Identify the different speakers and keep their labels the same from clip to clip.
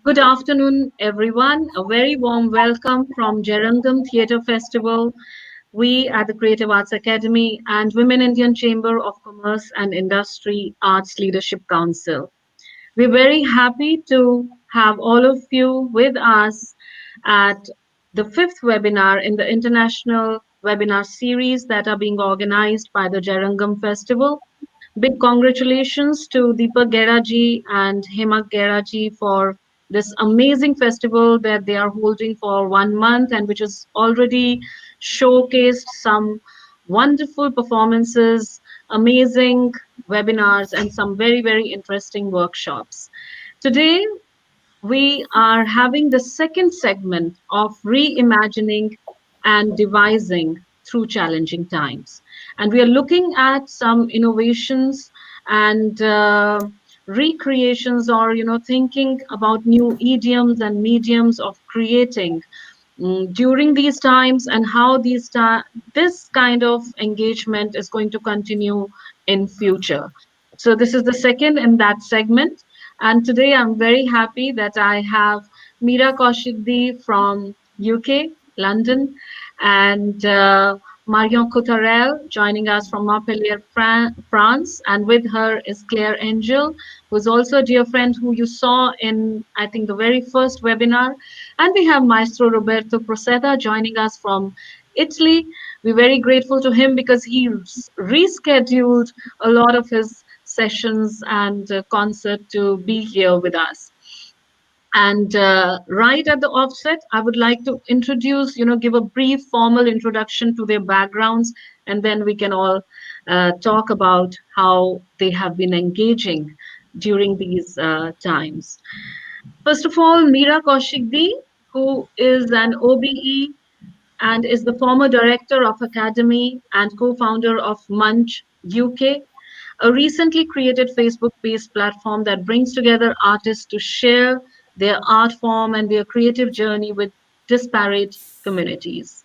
Speaker 1: Good afternoon, everyone. A very warm welcome from Jairangam Theatre Festival. We at the Creative Arts Academy and Women Indian Chamber of Commerce and Industry Arts Leadership Council. We're very happy to have all of you with us at the fifth webinar in the international webinar series that are being organized by the Jairangam Festival. Big congratulations to Deepak Gera ji and Hemak Gera ji for this amazing festival that they are holding for 1 month and which has already showcased some wonderful performances, amazing webinars, and some very, very interesting workshops. Today, we are having the second segment of reimagining and devising through challenging times. And we are looking at some innovations and recreations or, thinking about new idioms and mediums of creating during these times and how this kind of engagement is going to continue in future. So this is the second in that segment. And today I'm very happy that I have Mira Kaushik from UK, London, and Marion Coutarel joining us from Montpellier, France. And with her is Claire Angel, who's also a dear friend who you saw in, I think, the very first webinar. And we have Maestro Roberto Prosseda joining us from Italy. We're very grateful to him because he rescheduled a lot of his sessions and concert to be here with us. And right at the offset, I would like to introduce, give a brief formal introduction to their backgrounds, and then we can all talk about how they have been engaging during these times. First of all, Mira Kaushik, who is an OBE and is the former director of Academy and co-founder of Munch UK, a recently created Facebook-based platform that brings together artists to share their art form and their creative journey with disparate communities.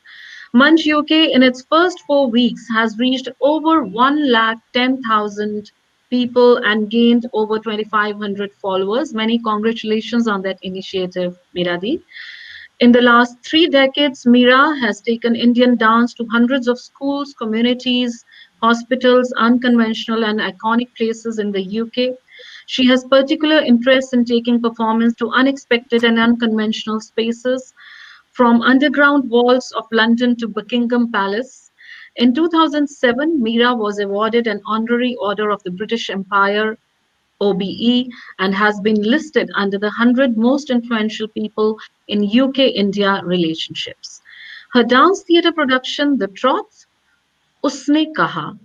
Speaker 1: Munch UK, in its first 4 weeks, has reached over 110,000 people and gained over 2,500 followers. Many congratulations on that initiative, Miradi. In the last 3 decades, Mira has taken Indian dance to hundreds of schools, communities, hospitals, unconventional and iconic places in the UK. She has particular interest in taking performance to unexpected and unconventional spaces, from underground walls of London to Buckingham Palace. In 2007, Mira was awarded an honorary Order of the British Empire OBE and has been listed under the 100 most influential people in UK-India relationships. Her dance theatre production, The Trots, Usne Kaha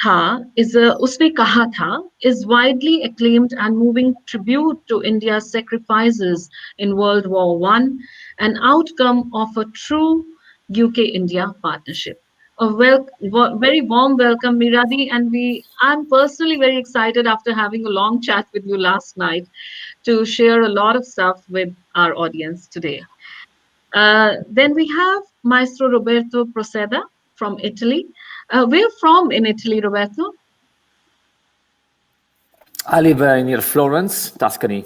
Speaker 1: Usne Kaha Tha is widely acclaimed and moving tribute to India's sacrifices in World War One, an outcome of a true UK-India partnership. Very warm welcome, Miradi, and I'm personally very excited after having a long chat with you last night to share a lot of stuff with our audience today. Then we have Maestro Roberto Prosseda from Italy. Where from in Italy, Roberto?
Speaker 2: I live near Florence, Tuscany.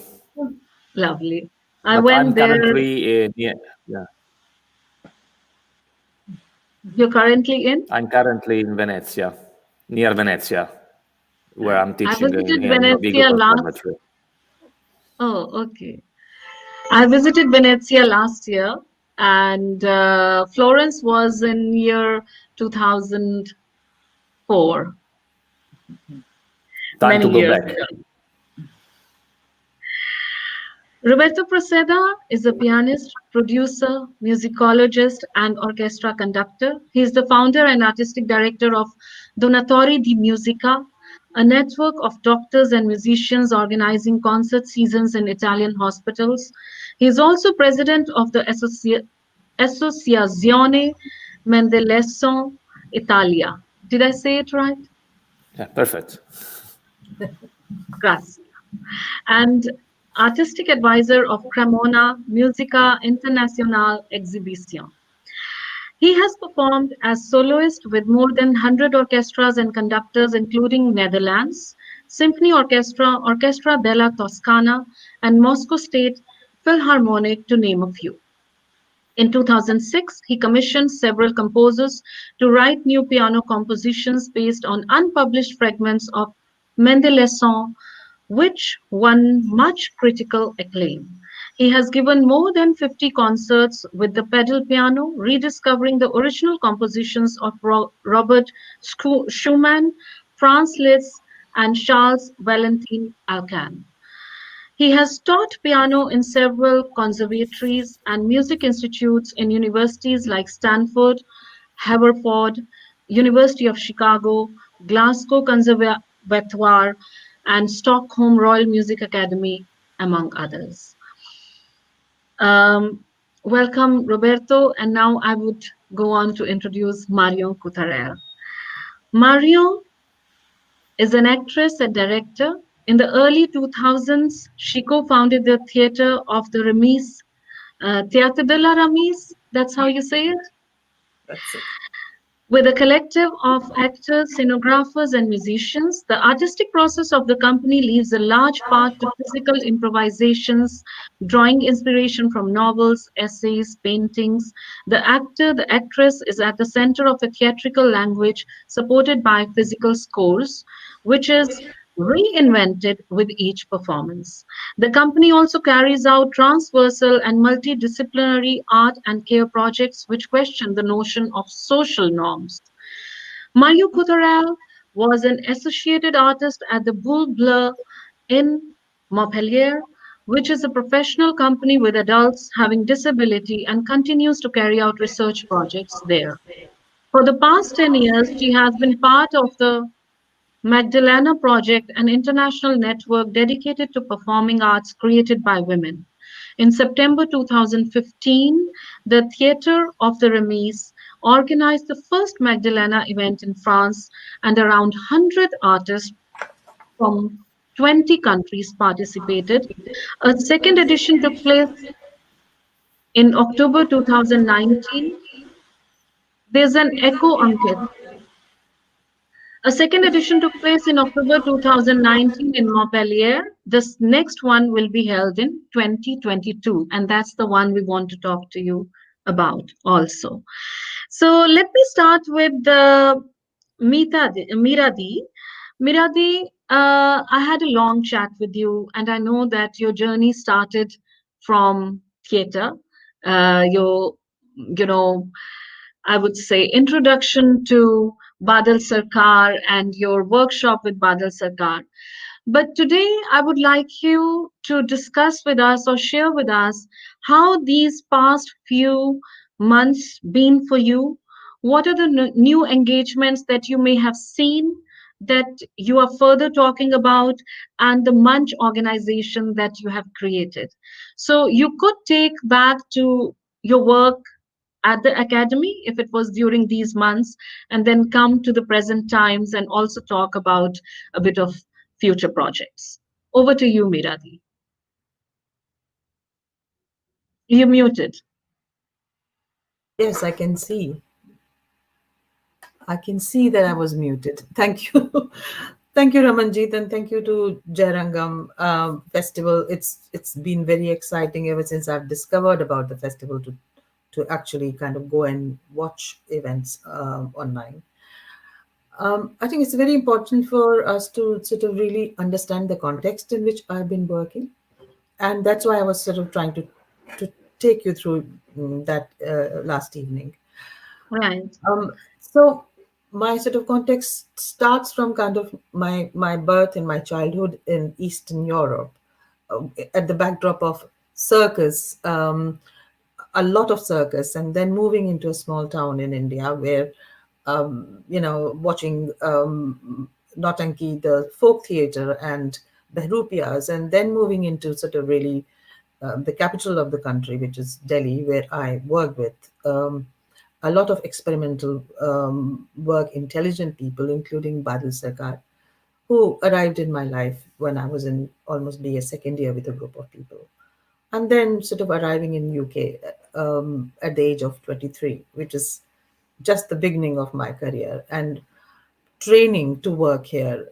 Speaker 1: Lovely.
Speaker 2: I went there. Currently, yeah.
Speaker 1: You're currently in?
Speaker 2: I'm currently in Venezia, near Venezia, where I'm teaching
Speaker 1: I visited
Speaker 2: in
Speaker 1: Venezia last. Oh, okay. I visited Venezia last year, and Florence was in year 2004.
Speaker 2: Time to go back.
Speaker 1: Ago. Roberto Prosseda is a pianist, producer, musicologist, and orchestra conductor. He is the founder and artistic director of Donatori di Musica, a network of doctors and musicians organizing concert seasons in Italian hospitals. He is also president of the Associazione Mendelssohn Italia. Did I say it right?
Speaker 2: Yeah, perfect.
Speaker 1: Grazie. And artistic advisor of Cremona Musica Internazionale Exhibition. He has performed as soloist with more than 100 orchestras and conductors, including Netherlands, Symphony Orchestra, Orchestra della Toscana, and Moscow State Philharmonic, to name a few. In 2006, he commissioned several composers to write new piano compositions based on unpublished fragments of Mendelssohn, which won much critical acclaim. He has given more than 50 concerts with the pedal piano, rediscovering the original compositions of Robert Schumann, Franz Liszt, and Charles Valentin Alcan. He has taught piano in several conservatories and music institutes in universities like Stanford, Haverford, University of Chicago, Glasgow Conservatoire, and Stockholm Royal Music Academy, among others. Um, Welcome, Roberto, and now I would go on to introduce Marion Coutarel. Marion is an actress and director. In the early 2000s, she co-founded the Theatre of the Remise, Theatre de la Remise, that's how you say it?
Speaker 3: That's it.
Speaker 1: With a collective of actors, scenographers, and musicians, the artistic process of the company leaves a large part to physical improvisations, drawing inspiration from novels, essays, paintings. The actor, the actress is at the center of a theatrical language supported by physical scores, which is reinvented with each performance. The company also carries out transversal and multidisciplinary art and care projects which question the notion of social norms. Mario Coutarel was an associated artist at the Boule Bleu in Montpellier, which is a professional company with adults having disability and continues to carry out research projects there. For the past 10 years, she has been part of the Magdalena Project, an international network dedicated to performing arts created by women. In September 2015, the Theatre of the Remise organized the first Magdalena event in France, and around 100 artists from 20 countries participated. A second edition took place in October 2019. There's an echo, Ankit. A second edition took place in October 2019 in Montpellier. This next one will be held in 2022, and that's the one we want to talk to you about also. So let me start with the Miradi. Miradi, I had a long chat with you, and I know that your journey started from theater. You know, I would say, introduction to Badal Sarkar and your workshop with Badal Sarkar. But today, I would like you to discuss with us or share with us how these past few months been for you. What are the new engagements that you may have seen that you are further talking about, and the Munch organization that you have created? So you could take back to your work at the academy if it was during these months, and then come to the present times and also talk about a bit of future projects. Over to you, Miradi. You're muted.
Speaker 3: Yes, I can see. I can see that I was muted. Thank you. Thank you, Ramanjit, and thank you to Jairangam Festival. It's been very exciting ever since I've discovered about the festival to actually kind of go and watch events online. I think it's very important for us to sort of really understand the context in which I've been working, and that's why I was sort of trying to take you through that last evening.
Speaker 1: Right.
Speaker 3: So my sort of context starts from kind of my birth and my childhood in Eastern Europe, at the backdrop of circus, a lot of circus, and then moving into a small town in India where, watching Nautanki, the folk theater, and Behrupias, and then moving into sort of really the capital of the country, which is Delhi, where I work with a lot of experimental work, intelligent people, including Badal Sarkar, who arrived in my life when I was in almost BA second year with a group of people. And then sort of arriving in UK at the age of 23, which is just the beginning of my career, and training to work here.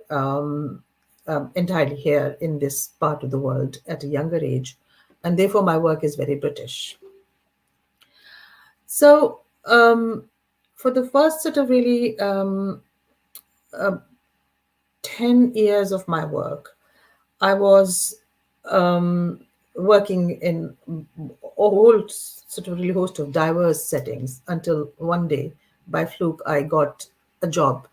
Speaker 3: entirely here in this part of the world at a younger age, and therefore my work is very British. So, for the first sort of really 10 years of my work, I was working in a whole sort of really host of diverse settings until one day, by fluke, I got a job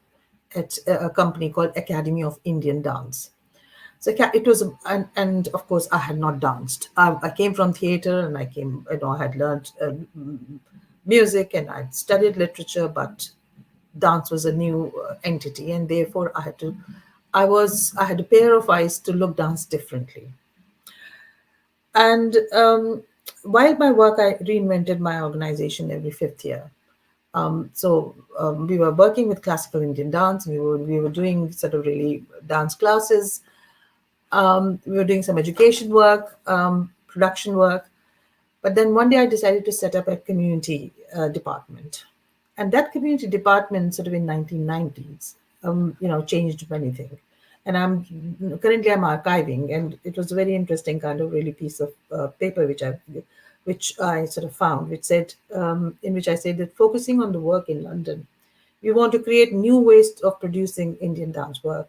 Speaker 3: at a company called Academy of Indian Dance. So it was, and of course, I had not danced. I came from theater, and I came, I had learned music, and I'd studied literature, but dance was a new entity, and therefore I had a pair of eyes to look dance differently. And while my work, I reinvented my organization every fifth year. We were working with classical Indian dance. We were doing sort of really dance classes. We were doing some education work, production work. But then one day I decided to set up a community department. And that community department, sort of in 1990s, changed many things. And I'm archiving, and it was a very interesting kind of really piece of paper which I sort of found, which said, in which I said that focusing on the work in London, we want to create new ways of producing Indian dance work,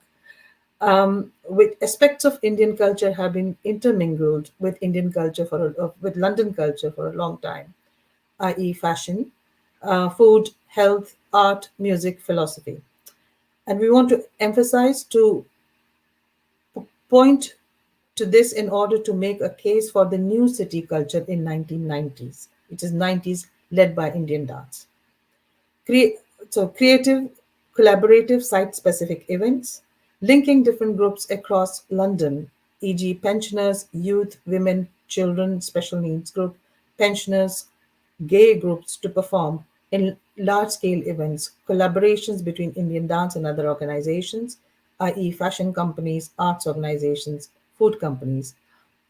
Speaker 3: with aspects of Indian culture have been intermingled with Indian culture with London culture for a long time, i.e., fashion, food, health, art, music, philosophy. And we want to emphasize to point to this in order to make a case for the new city culture in 1990s, which is 90s led by Indian dance. Crea- Creative, collaborative, site-specific events, linking different groups across London, e.g. pensioners, youth, women, children, special needs group, pensioners, gay groups to perform in large-scale events, collaborations between Indian dance and other organizations, i.e. fashion companies, arts organizations, food companies,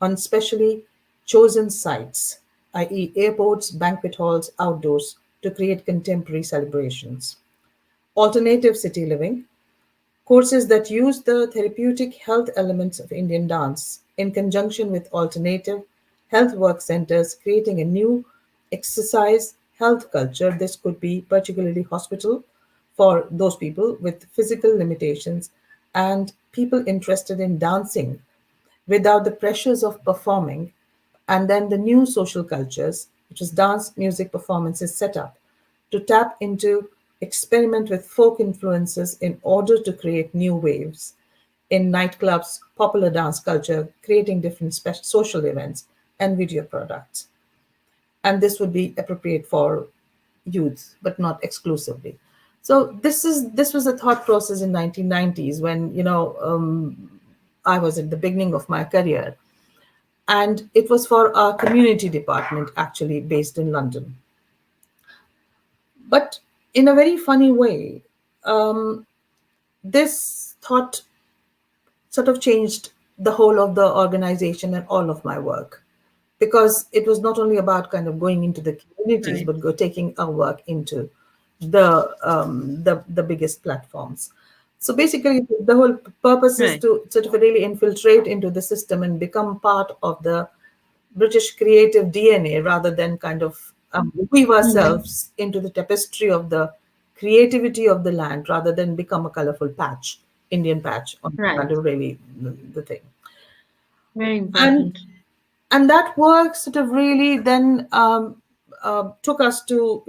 Speaker 3: on specially chosen sites, i.e., airports, banquet halls, outdoors, to create contemporary celebrations. Alternative city living, courses that use the therapeutic health elements of Indian dance in conjunction with alternative health work centers, creating a new exercise health culture. This could be particularly hospital for those people with physical limitations and people interested in dancing without the pressures of performing, and then the new social cultures, which is dance, music, performances set up to tap into, experiment with folk influences in order to create new waves in nightclubs, popular dance culture, creating different social events and video products. And this would be appropriate for youth, but not exclusively. So this was a thought process in 1990s when I was at the beginning of my career, and it was for our community department actually based in London. But in a very funny way, this thought sort of changed the whole of the organization and all of my work, because it was not only about kind of going into the communities,
Speaker 1: Right.
Speaker 3: but taking our work into the biggest platforms. So basically, the whole purpose is
Speaker 1: Right.
Speaker 3: to sort of really infiltrate into the system and become part of the British creative DNA, rather than kind of weave
Speaker 1: Mhm.
Speaker 3: ourselves into the tapestry of the creativity of the land, rather than become a colorful patch, Indian patch on kind
Speaker 1: Right.
Speaker 3: of really the thing.
Speaker 1: Very
Speaker 3: And
Speaker 1: important.
Speaker 3: that work sort of really then took us to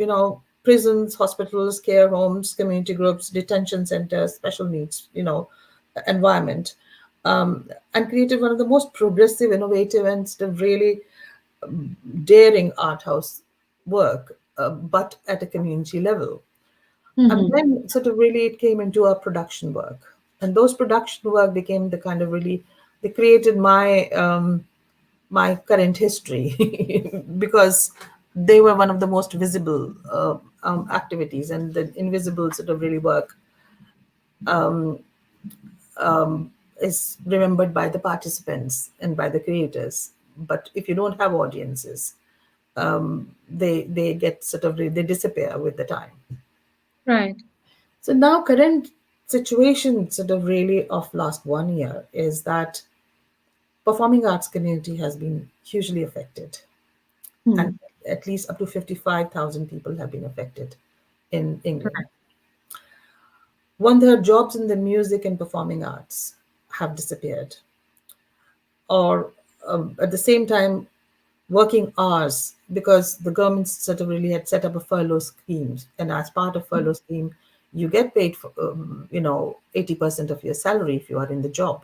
Speaker 3: prisons, hospitals, care homes, community groups, detention centers, special needs environment, and created one of the most progressive, innovative, and sort of really daring art house work, but at a community level. And
Speaker 1: Mhm.
Speaker 3: then sort of really it came into our production work, and those production work became the kind of really, they created my current history because they were one of the most visible activities, and the invisible sort of really work is remembered by the participants and by the creators. But if you don't have audiences, they get sort of they disappear with the time.
Speaker 1: Right.
Speaker 3: So now current situation sort of really of last 1 year is that performing arts community has been hugely affected, and
Speaker 1: Hmm.
Speaker 3: at least up to 55,000 people have been affected in England.
Speaker 1: Right.
Speaker 3: One third jobs in the music and performing arts have disappeared, or at the same time, working hours, because the government sort of really had set up a furlough scheme, and as part of furlough scheme, you get paid for 80% of your salary if you are in the job,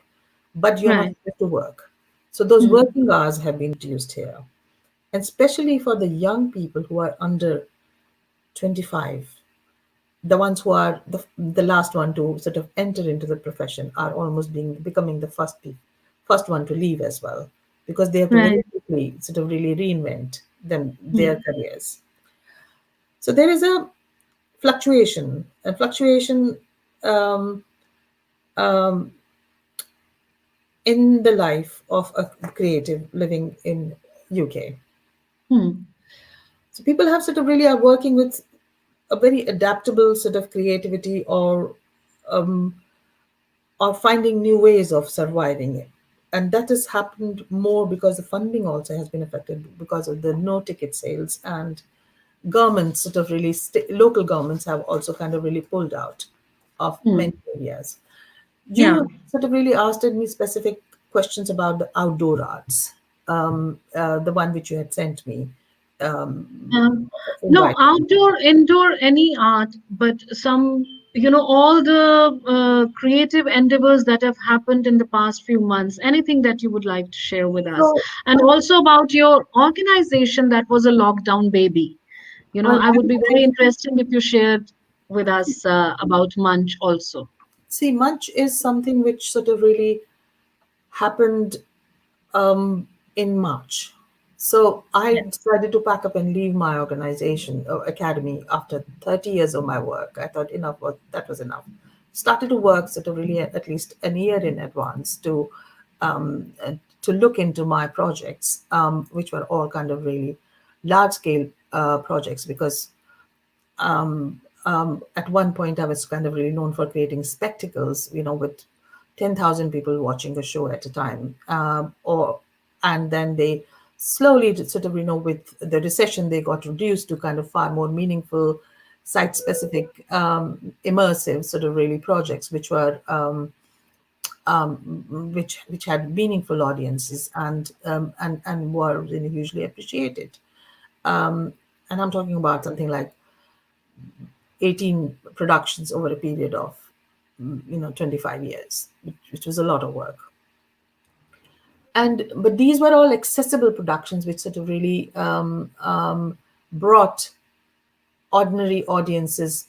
Speaker 3: but you're not
Speaker 1: Right.
Speaker 3: supposed to work. So those
Speaker 1: Hmm.
Speaker 3: working hours have been reduced here, and especially for the young people who are under 25, the ones who are the last one to sort of enter into the profession are almost becoming the first one to leave as well, because they have to very
Speaker 1: Right.
Speaker 3: quickly sort of really reinvent their
Speaker 1: Hmm.
Speaker 3: careers. So there is a fluctuation um, um, in the life of a creative living in UK.
Speaker 1: Hmm.
Speaker 3: So people have sort of really are working with a very adaptable sort of creativity, um, or finding new ways of surviving it. And that has happened more because the funding also has been affected because of the no ticket sales, and governments sort of really, local governments have also kind of really pulled out of many
Speaker 1: Hmm.
Speaker 3: areas.
Speaker 1: Yeah.
Speaker 3: You sort of really asked me specific questions about the outdoor arts, the one which you had sent me,
Speaker 1: Um, no,
Speaker 3: invite.
Speaker 1: outdoor, indoor, any art, but some, all the creative endeavors that have happened in the past few months, anything that you would like to share with us.
Speaker 3: So,
Speaker 1: And also about your organization that was a lockdown baby.
Speaker 3: well,
Speaker 1: I would be very interested if you shared with us about Munch also.
Speaker 3: see, Munch is something which sort of really happened in March. So I
Speaker 1: Yes.
Speaker 3: decided to pack up and leave my organization, academy, after 30 years of my work. I thought that was enough. Started to work sort of really at least a year in advance to look into my projects, which were all kind of really large scale projects, because at one point I was kind of really known for creating spectacles, with 10,000 people watching a show at a time. And then they slowly sort of, with the recession, they got reduced to kind of far more meaningful, site specific, immersive sort of really projects, which were, which had meaningful audiences, and were really hugely appreciated. And I'm talking about something like 18 productions over a period of 25 years, which was a lot of work. And but these were all accessible productions, which sort of really brought ordinary audiences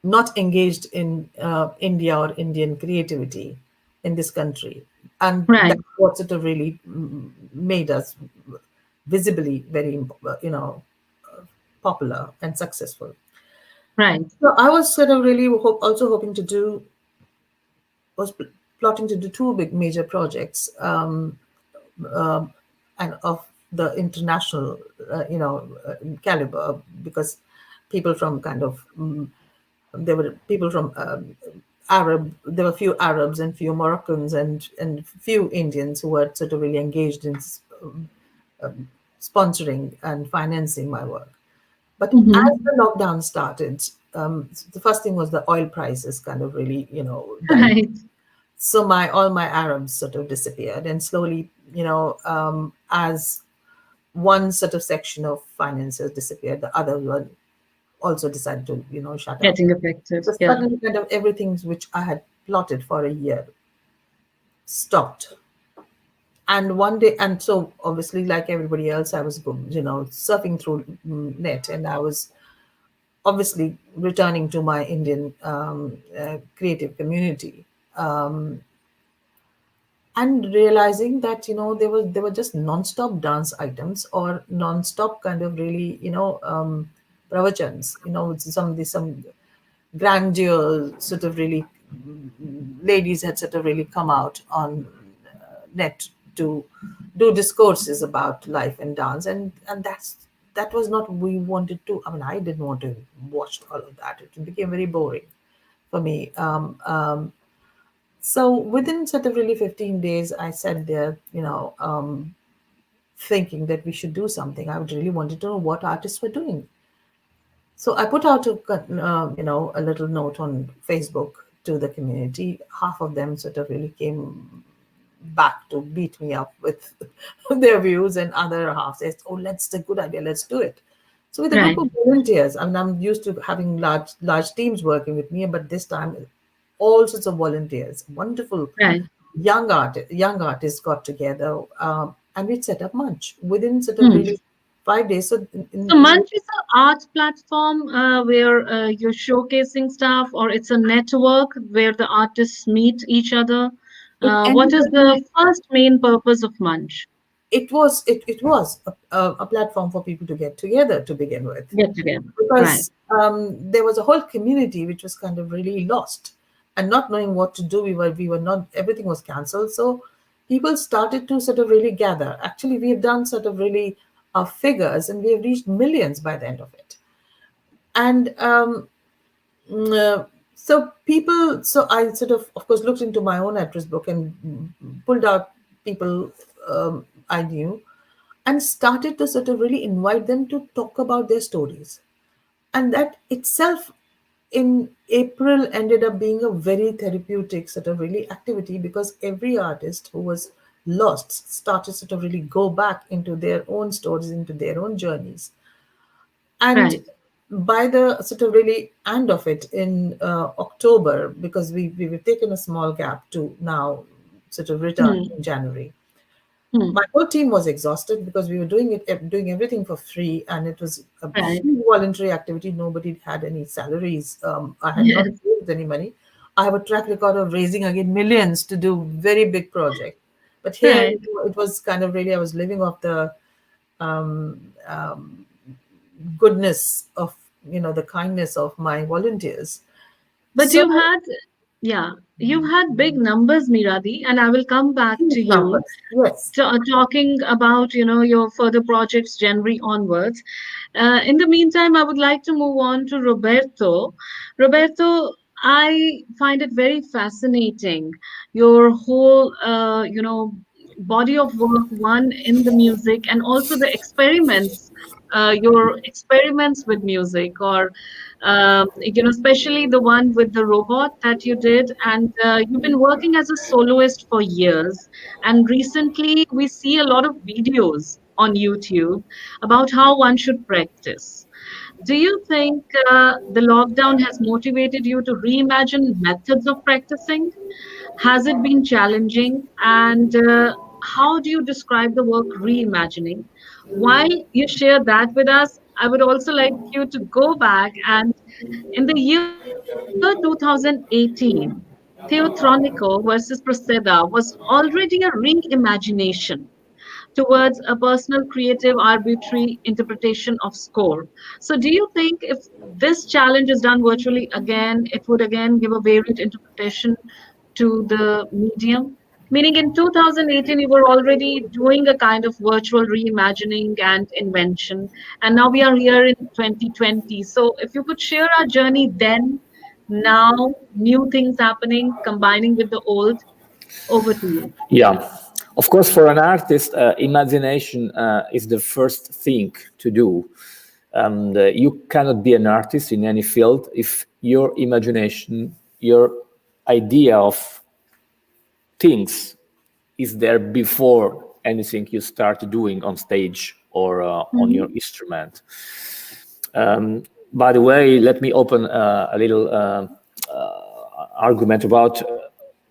Speaker 3: not engaged in India or Indian creativity in this country, and
Speaker 1: Right.
Speaker 3: that's what sort of really made us visibly very popular and successful.
Speaker 1: Right.
Speaker 3: So I was sort of really also hoping to do was plotting to do two big major projects, and of the international, caliber, because people from kind of there were people from there were few Arabs and few Moroccans and few Indians who were sort of really engaged in sponsoring and financing my work. But as
Speaker 1: Mm-hmm.
Speaker 3: the lockdown started, the first thing was the oil prices kind of really, died.
Speaker 1: Right.
Speaker 3: So all my Arabs sort of disappeared, and slowly, as one sort of section of finances disappeared, the other one also decided to, shut up.
Speaker 1: Getting affected.
Speaker 3: So
Speaker 1: Yeah.
Speaker 3: suddenly, kind of everything which I had plotted for a year stopped. And one day, and so obviously, like everybody else, I was, surfing through net, and I was obviously returning to my Indian creative community, and realizing that there were just non-stop dance items, or non-stop kind of really pravachans, some grandeur sort of really ladies had sort of really come out on net to do discourses about life and dance, and that was not we wanted to. I mean, I didn't want to watch all of that. It became very boring. for me. So within sort of really 15 days, I sat there, thinking that we should do something. I would really wanted to know what artists were doing. So I put out a little note on Facebook to the community. Half of them sort of really came back to beat me up with their views, and other half says, "Oh, that's a good idea. Let's do it." So with a group
Speaker 1: Right.
Speaker 3: of volunteers, I mean, I'm used to having large teams working with me, but this time, all sorts of volunteers, wonderful
Speaker 1: Right.
Speaker 3: young artists got together, and we set up Munch within sort of
Speaker 1: Hmm.
Speaker 3: really 5 days. So
Speaker 1: So Munch is an art platform where you're showcasing stuff, or it's a network where the artists meet each other.
Speaker 3: it
Speaker 1: What
Speaker 3: ended
Speaker 1: is
Speaker 3: up
Speaker 1: the first main purpose of Munch?
Speaker 3: it was a platform for people to get together to begin with,
Speaker 1: Get together. Right.
Speaker 3: because there was a whole community which was kind of really lost and not knowing what to do. We were not, everything was cancelled, so people started to sort of really gather. Actually, we have done sort of really figures, and we have reached millions by the end of it. And so I sort of course, looked into my own address book and pulled out people I knew, and started to sort of really invite them to talk about their stories. And that itself in April ended up being a very therapeutic sort of really activity, because every artist who was lost started sort of really go back into their own stories, into their own journeys. And
Speaker 1: Right.
Speaker 3: by the sort of really end of it in October, because we've taken a small gap to now sort of return
Speaker 1: Hmm.
Speaker 3: in January,
Speaker 1: Hmm.
Speaker 3: my whole team was exhausted because we were doing everything for free, and it was a
Speaker 1: Right.
Speaker 3: huge voluntary activity. Nobody had any salaries. I had not
Speaker 1: Yes.
Speaker 3: saved any money. I have a track record of raising again millions to do very big projects, but here
Speaker 1: Right.
Speaker 3: it was kind of really, I was living off the um, um, goodness of, the kindness of my volunteers.
Speaker 1: But
Speaker 3: So
Speaker 1: you've had, yeah, you've had big numbers, Miradi, and I will come back to
Speaker 3: huge
Speaker 1: you
Speaker 3: numbers, yes.
Speaker 1: talking about, your further projects January onwards. In the meantime, I would like to move on to Roberto. Roberto, I find it very fascinating, your whole, body of work, one in the music, and also the experiments, your experiments with music, or especially the one with the robot that you did, and you've been working as a soloist for years, and recently we see a lot of videos on YouTube about how one should practice. Do you think the lockdown has motivated you to reimagine methods of practicing? Has it been challenging? And how do you describe the work reimagining? While you share that with us, I would also like you to go back, and in the year 2018, Theotronico versus Proceda was already a reimagination towards a personal, creative, arbitrary interpretation of score. So, do you think if this challenge is done virtually again, it would again give a varied interpretation to the medium? Meaning, in 2018, you were already doing a kind of virtual reimagining and invention, and now we are here in 2020. So, if you could share our journey then, now, new things happening, combining with the old, over to you.
Speaker 2: Yeah, of course, for an artist, imagination is the first thing to do. And you cannot be an artist in any field if your imagination, your idea of things is there before anything you start doing on stage or on your
Speaker 1: Mhm.
Speaker 2: instrument. By the way, let me open a little argument about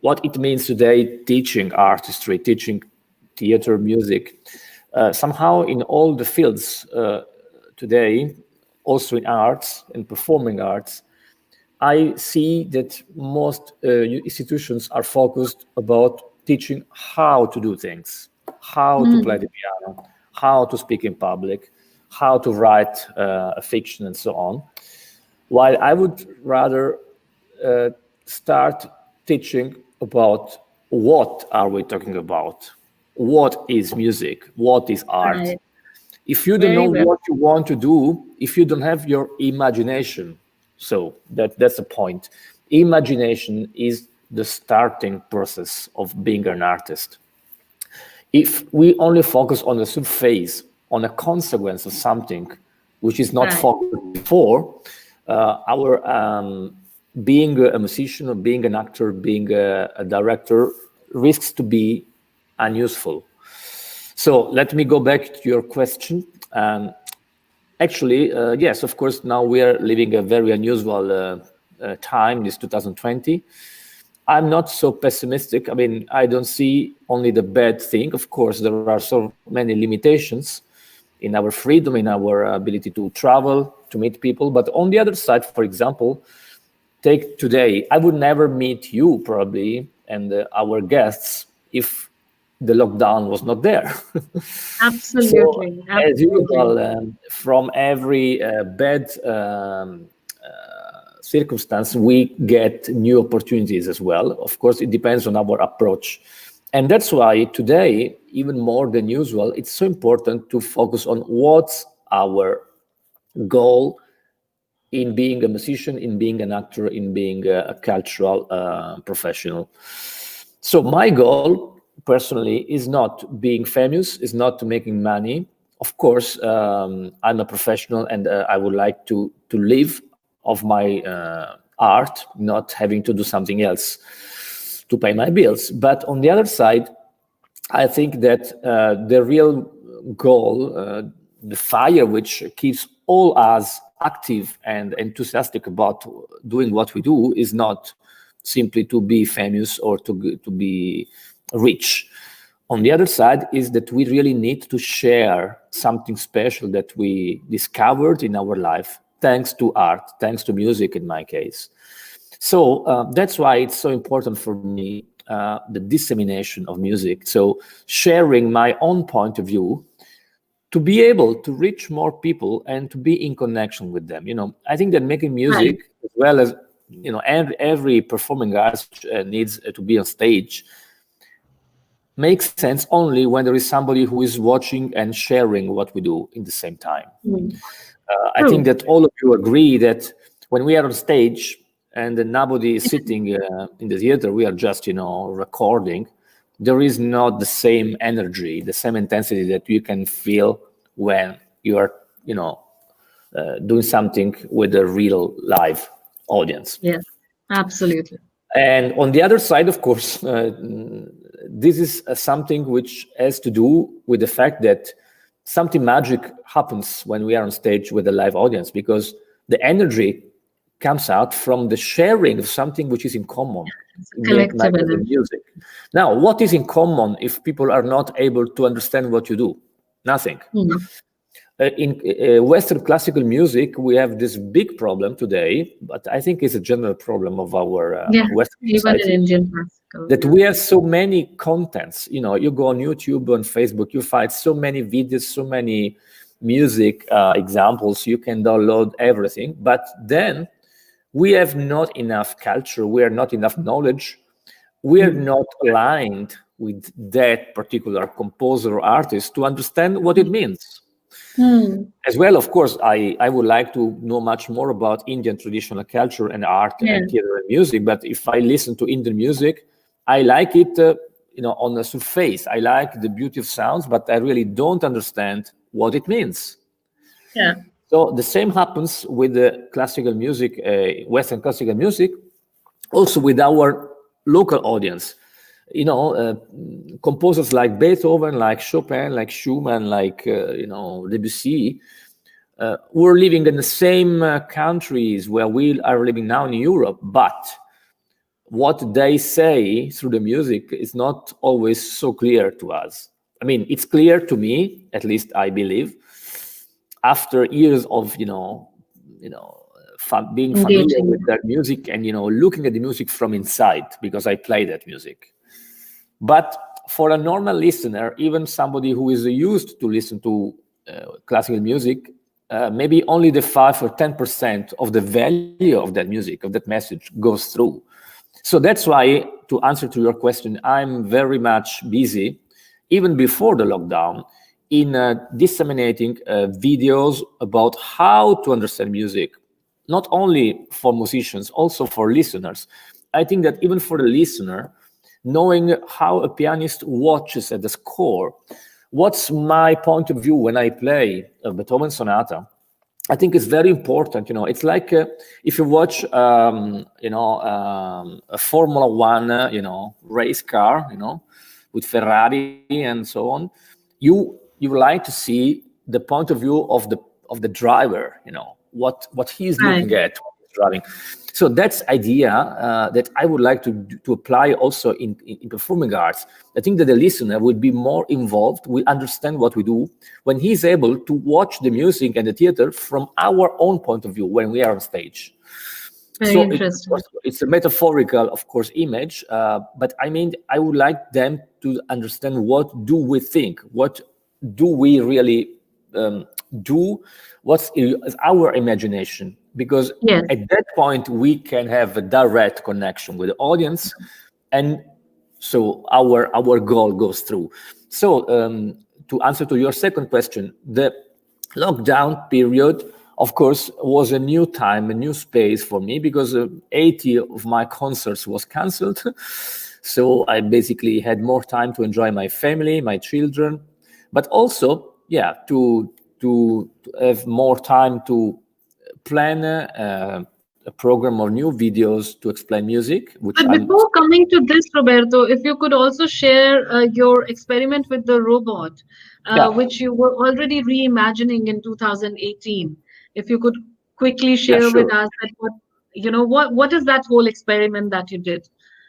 Speaker 2: what it means today teaching artistry, teaching theater, music. Somehow, in all the fields today, also in arts and performing arts, I see that most institutions are focused about teaching how to do things, how to play the
Speaker 1: Mhm.
Speaker 2: piano, how to speak in public, how to write a fiction, and so on. While I would rather start teaching about what are we talking about, what is music, what is art.
Speaker 1: Right.
Speaker 2: If you don't know
Speaker 1: Very well.
Speaker 2: what you want to do, if you don't have your imagination, so that's the point. Imagination is the starting process of being an artist. If we only focus on the surface, on a consequence of something which is not
Speaker 1: Right.
Speaker 2: focused before, our being a musician or being an actor, being a director risks to be unuseful. So let me go back to your question. Actually, yes, of course, now we are living a very unusual time, this 2020. I'm not so pessimistic. I mean, I don't see only the bad thing. Of course, there are so many limitations in our freedom, in our ability to travel, to meet people. But on the other side, for example, take today, I would never meet you probably and our guests if the lockdown was not there. So,
Speaker 1: Absolutely.
Speaker 2: as
Speaker 1: Absolutely.
Speaker 2: usual, from every bad circumstance, we get new opportunities as well. Of course, it depends on our approach. And that's why today, even more than usual, it's so important to focus on what's our goal in being a musician, in being an actor, in being a cultural professional. So my goal personally is not being famous, is not making money. Of course, I'm a professional and I would like to live of my art, not having to do something else to pay my bills. But on the other side, I think that the real goal, the fire which keeps all us active and enthusiastic about doing what we do, is not simply to be famous or to be rich. On the other side is that we really need to share something special that we discovered in our life, thanks to art, thanks to music in my case. So that's why it's so important for me, the dissemination of music. So sharing my own point of view to be able to reach more people and to be in connection with them. I think that making
Speaker 1: Right.
Speaker 2: music, as well as, every performing artist needs to be on stage, makes sense only when there is somebody who is watching and sharing what we do in the same time.
Speaker 1: Mm.
Speaker 2: I think
Speaker 1: True.
Speaker 2: that all of you agree that when we are on stage and nobody is sitting in the theater, we are just, recording. There is not the same energy, the same intensity that you can feel when you are, doing something with a real live audience.
Speaker 1: Yes. Absolutely.
Speaker 2: And on the other side, of course, this is something which has to do with the fact that something magic happens when we are on stage with a live audience, because the energy comes out from the sharing of something which is in common
Speaker 1: It's a
Speaker 2: in the
Speaker 1: collective
Speaker 2: matter of the
Speaker 1: energy.
Speaker 2: music. Now, what is in common if people are not able to understand what you do? Nothing.
Speaker 1: Mm.
Speaker 2: In Western classical music, we have this big problem today, but I think it's a general problem of our
Speaker 1: Yes.
Speaker 2: Western
Speaker 1: Even in
Speaker 2: society,
Speaker 1: Indian classical.
Speaker 2: that
Speaker 1: Yeah.
Speaker 2: we have so many contents. You go on YouTube, on Facebook, you find so many videos, so many music examples. You can download everything, but then we have not enough culture, we are not enough knowledge, we are not aligned with that particular composer or artist to understand what it means.
Speaker 1: Mm.
Speaker 2: As well, of course, I would like to know much more about Indian traditional culture and art
Speaker 1: Yeah.
Speaker 2: and theater and music. But if I listen to Indian music, I like it, on the surface. I like the beauty of sounds, but I really don't understand what it means.
Speaker 1: Yeah.
Speaker 2: So the same happens with the classical music, Western classical music, also with our local audience. Composers like Beethoven, like Chopin, like Schumann, like Debussy, were living in the same countries where we are living now in Europe, but what they say through the music is not always so clear to us. I mean, it's clear to me, at least I believe, after years of being familiar
Speaker 1: Engaging.
Speaker 2: with that music and looking at the music from inside, because I play that music. But for a normal listener, even somebody who is used to listen to classical music, maybe only the 5 or 10% of the value of that music, of that message, goes through. So that's why, to answer to your question, I'm very much busy, even before the lockdown, in disseminating videos about how to understand music not only for musicians, also for listeners. I think that even for the listener, knowing how a pianist watches at the score, what's my point of view when I play a Beethoven sonata, I think it's very important. It's like if you watch, a Formula One, race car, with Ferrari and so on. You like to see the point of view of the driver. What he's
Speaker 1: Right.
Speaker 2: looking at when he's driving. So that's idea that I would like to apply also in performing arts. I think that the listener will be more involved, will understand what we do when he's able to watch the music and the theater from our own point of view when we are on stage.
Speaker 1: Very
Speaker 2: So
Speaker 1: interesting.
Speaker 2: it's a metaphorical, of course, image, but I mean, I would like them to understand what do we think, what do we really do, what's our imagination, because
Speaker 1: Yes.
Speaker 2: at that point we can have a direct connection with the audience, and so our goal goes through. So to answer to your second question, the lockdown period, of course, was a new time, a new space for me, because 80 of my concerts was cancelled. So I basically had more time to enjoy my family, my children, but also, yeah, to have more time to plan a program of new videos to explain music, which
Speaker 1: But
Speaker 2: I'm.
Speaker 1: before coming to this, Roberto, if you could also share your experiment with the robot,
Speaker 2: Yeah,
Speaker 1: which you were already reimagining in 2018. If you could quickly
Speaker 2: yeah,
Speaker 1: share with
Speaker 2: sure.
Speaker 1: us that what is that whole experiment that you did?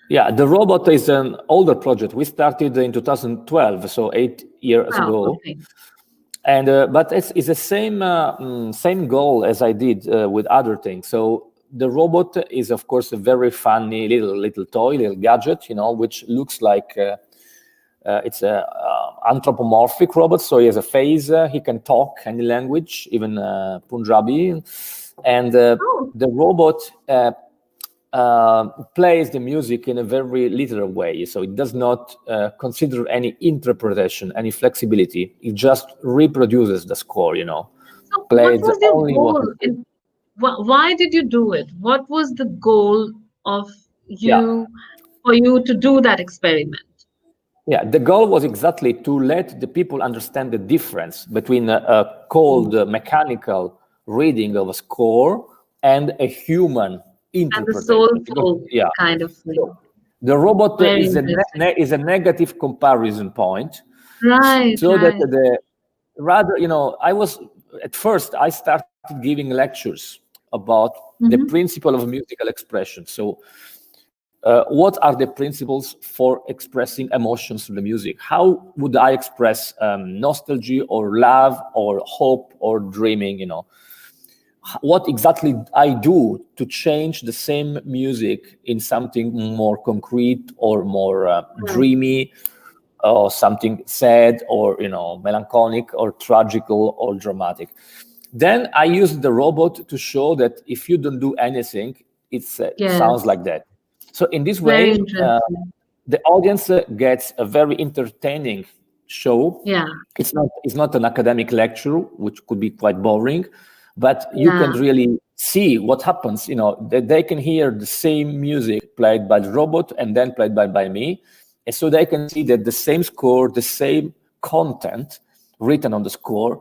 Speaker 2: Yeah, the robot is an older project. We started in 2012, so 8 years
Speaker 1: Oh,
Speaker 2: ago.
Speaker 1: okay.
Speaker 2: And but it's the same goal as I did with other things. So the robot is, of course, a very funny little toy, little gadget, which looks like it's a anthropomorphic robot. So he has a face. He can talk any language, even Punjabi, and
Speaker 1: Oh,
Speaker 2: the robot plays the music in a very literal way. So it does not consider any interpretation, any flexibility. It just reproduces the score,
Speaker 1: so what
Speaker 2: plays
Speaker 1: was your
Speaker 2: only what
Speaker 1: goal
Speaker 2: is good.
Speaker 1: and why did you do it? What was the goal of
Speaker 2: Yeah.
Speaker 1: you for you to do that experiment?
Speaker 2: Yeah, the goal was exactly to let the people understand the difference between a cold mechanical reading of a score and a human
Speaker 1: And the
Speaker 2: interpretation. Because,
Speaker 1: soulful
Speaker 2: yeah,
Speaker 1: kind of thing.
Speaker 2: the robot
Speaker 1: Very
Speaker 2: is
Speaker 1: interesting.
Speaker 2: is a negative comparison point,
Speaker 1: Right,
Speaker 2: so that
Speaker 1: right.
Speaker 2: rather, I was at first I started giving lectures about the
Speaker 1: Hmm.
Speaker 2: principle of musical expression. So what are the principles for expressing emotions through the music? How would I express nostalgia or love or hope or dreaming? What exactly I do to change the same music in something more concrete or more
Speaker 1: Right.
Speaker 2: dreamy, or something sad or melancholic or tragical or dramatic. Then I use the robot to show that if you don't do anything, it sounds
Speaker 1: Yes.
Speaker 2: like that. So in this
Speaker 1: Very
Speaker 2: way,
Speaker 1: interesting.
Speaker 2: the audience gets a very entertaining show.
Speaker 1: Yeah.
Speaker 2: It's not an academic lecture, which could be quite boring, but you can
Speaker 1: Yeah.
Speaker 2: really see what happens. That they can hear the same music played by the robot and then played by me, and so they can see that the same score, the same content written on the score,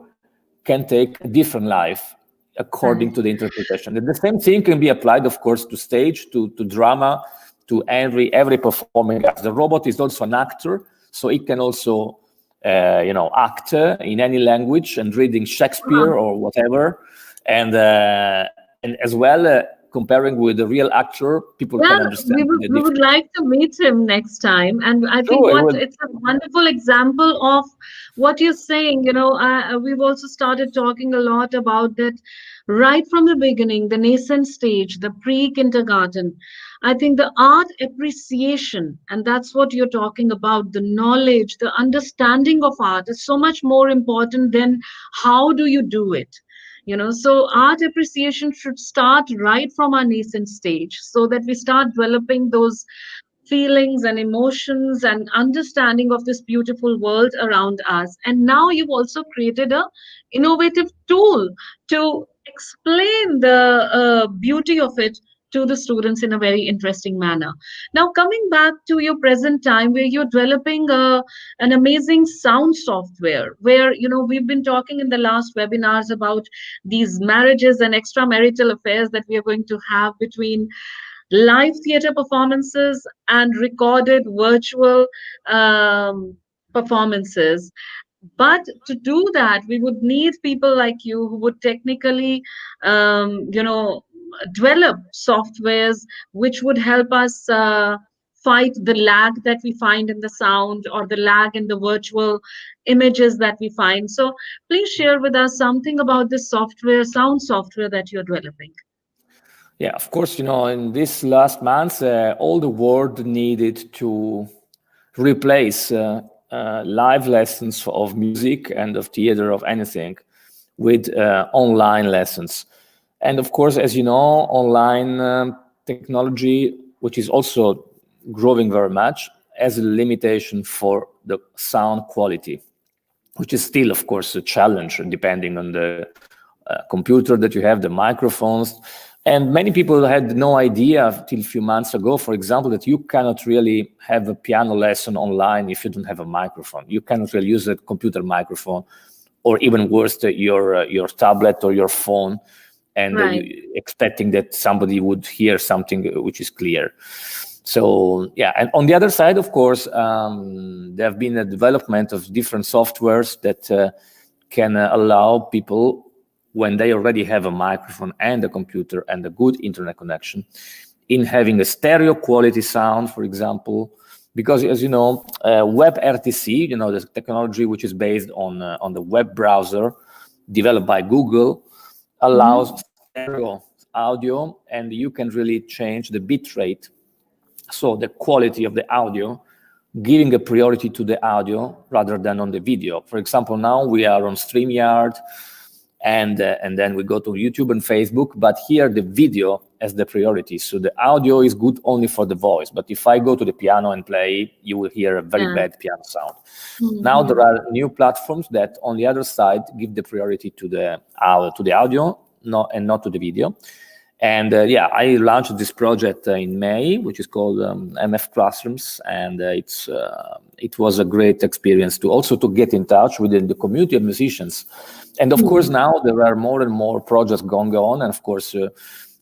Speaker 2: can take a different life according
Speaker 1: Right.
Speaker 2: to the interpretation. And the same thing can be applied, of course, to stage, to drama, to every performing art. The robot is also an actor, so it can also act in any language and reading Shakespeare
Speaker 1: Wow.
Speaker 2: or whatever, and as well comparing with the real actor, people can
Speaker 1: Well,
Speaker 2: understand the
Speaker 1: we would
Speaker 2: difference.
Speaker 1: like to meet him next time, and I think
Speaker 2: Sure, it
Speaker 1: what
Speaker 2: will.
Speaker 1: it's a wonderful example of what you're saying. We've also started talking a lot about that right from the beginning, the nascent stage, the pre-kindergarten. I think the art appreciation, and that's what you're talking about, the knowledge, the understanding of art is so much more important than how do you do it. So art appreciation should start right from our nascent stage so that we start developing those feelings and emotions and understanding of this beautiful world around us. And now you've also created a innovative tool to explain the beauty of it to the students in a very interesting manner. Now, coming back to your present time, where you're developing an amazing sound software, where we've been talking in the last webinars about these marriages and extramarital affairs that we are going to have between live theater performances and recorded virtual um, performances. But to do that, we would need people like you who would technically, develop softwares which would help us fight the lag that we find in the sound or the lag in the virtual images that we find. So please share with us something about this software, sound software that you're developing.
Speaker 2: Yeah, of course, in this last month, all the world needed to replace live lessons of music and of theater, of anything, with online lessons. And of course, as you know, online technology, which is also growing very much, has a limitation for the sound quality, which is still, of course, a challenge, depending on the computer that you have, the microphones. And many people had no idea till a few months ago, for example, that you cannot really have a piano lesson online if you don't have a microphone. You cannot really use a computer microphone, or even worse, your tablet or your phone, and
Speaker 1: Right.
Speaker 2: expecting that somebody would hear something which is clear. So yeah, and on the other side, of course, there have been a development of different softwares that can allow people, when they already have a microphone and a computer and a good internet connection, in having a stereo quality sound, for example, because as you know, WebRTC, the technology which is based on the web browser developed by Google, allows stereo audio, and you can really change the bit rate, so the quality of the audio, giving a priority to the audio rather than on the video. For example, now we are on StreamYard, and then we go to YouTube and Facebook, but here the video as the priority. So the audio is good only for the voice, but if I go to the piano and play, you will hear a very bad piano sound. Now there are new platforms that on the other side give the priority to the audio, and not to the video. And I launched this project in May, which is called MF Classrooms, and it was a great experience to get in touch with the community of musicians. And of course, now there are more and more projects going on, and of course,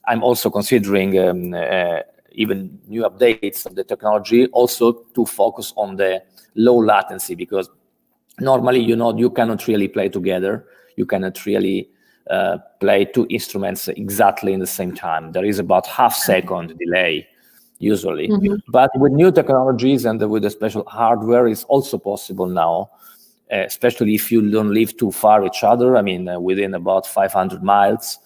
Speaker 2: I'm also considering even new updates of the technology, also to focus on the low latency, because normally, you cannot really play together. You cannot really play two instruments exactly in the same time. There is about half-second delay usually. But with new technologies and with the special hardware, it's also possible now, especially if you don't live too far each other. I mean, within about 500 miles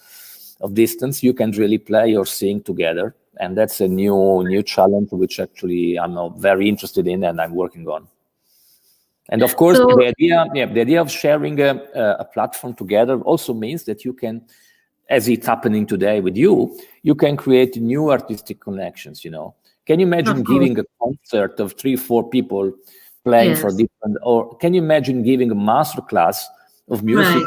Speaker 2: of distance, you can really play or sing together. And that's a new challenge, which actually I'm very interested in and I'm working on. And of course, the idea of sharing a platform together also means that you can, as it's happening today with you can create new artistic connections. Can you imagine giving a concert of 3-4 people playing for different, or can you imagine giving a master class of music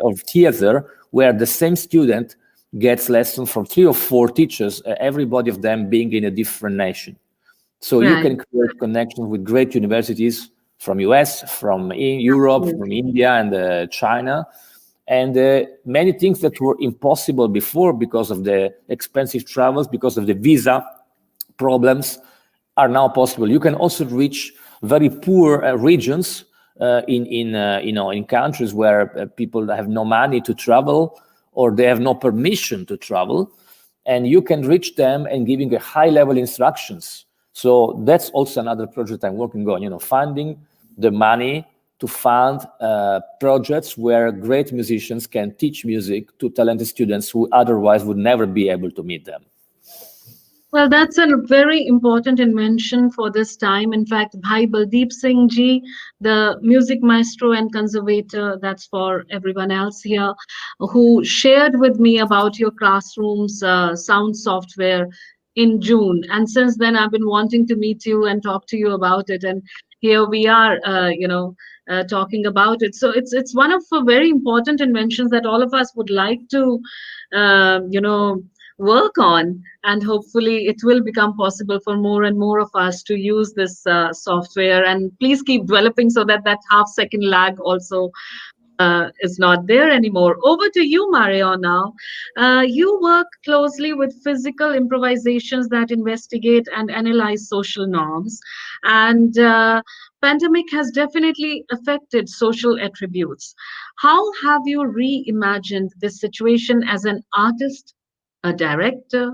Speaker 2: or theater where the same student gets lessons from 3 or 4 teachers, everybody of them being in a different nation? So you can create connections with great universities from US, from Europe, from India and China, and many things that were impossible before because of the expensive travels, because of the visa problems, are now possible. You can also reach very poor regions in countries where people have no money to travel, or they have no permission to travel, and you can reach them and giving a high-level instructions. So that's also another project I'm working on, finding the money to fund projects where great musicians can teach music to talented students who otherwise would never be able to meet them.
Speaker 1: Well, that's a very important invention for this time. In fact, Bhai Baldeep Singh ji, the music maestro and conservator, that's for everyone else here, who shared with me about your classroom's sound software in June. And since then, I've been wanting to meet you and talk to you about it. And here we are, talking about it. So it's one of the very important inventions that all of us would like to, work on, and hopefully it will become possible for more and more of us to use this software. And please keep developing so that that half-second lag also is not there anymore. Over to you, Marion, now. You work closely with physical improvisations that investigate and analyze social norms. And pandemic has definitely affected social attributes. How have you reimagined this situation as an artist, a director,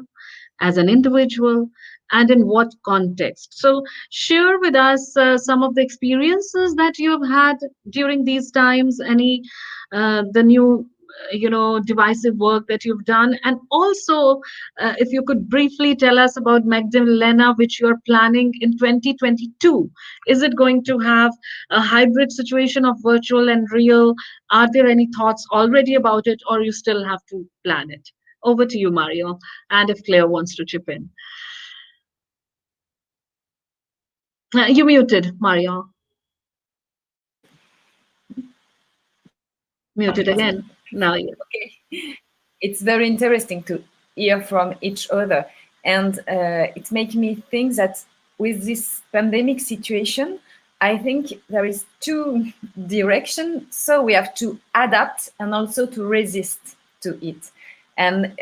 Speaker 1: as an individual, and in what context? So, share with us some of the experiences that you've had during these times, any the new divisive work that you've done, and also if you could briefly tell us about Magdalena, which you're planning in 2022. Is it going to have a hybrid situation of virtual and real? Are there any thoughts already about it, or you still have to plan it? Over to you, Mario, and if Claire wants to chip in. You muted, Mario. Muted again. Now you.
Speaker 4: Okay. It's very interesting to hear from each other. And it makes me think that with this pandemic situation, I think there is two directions. So we have to adapt and also to resist to it. And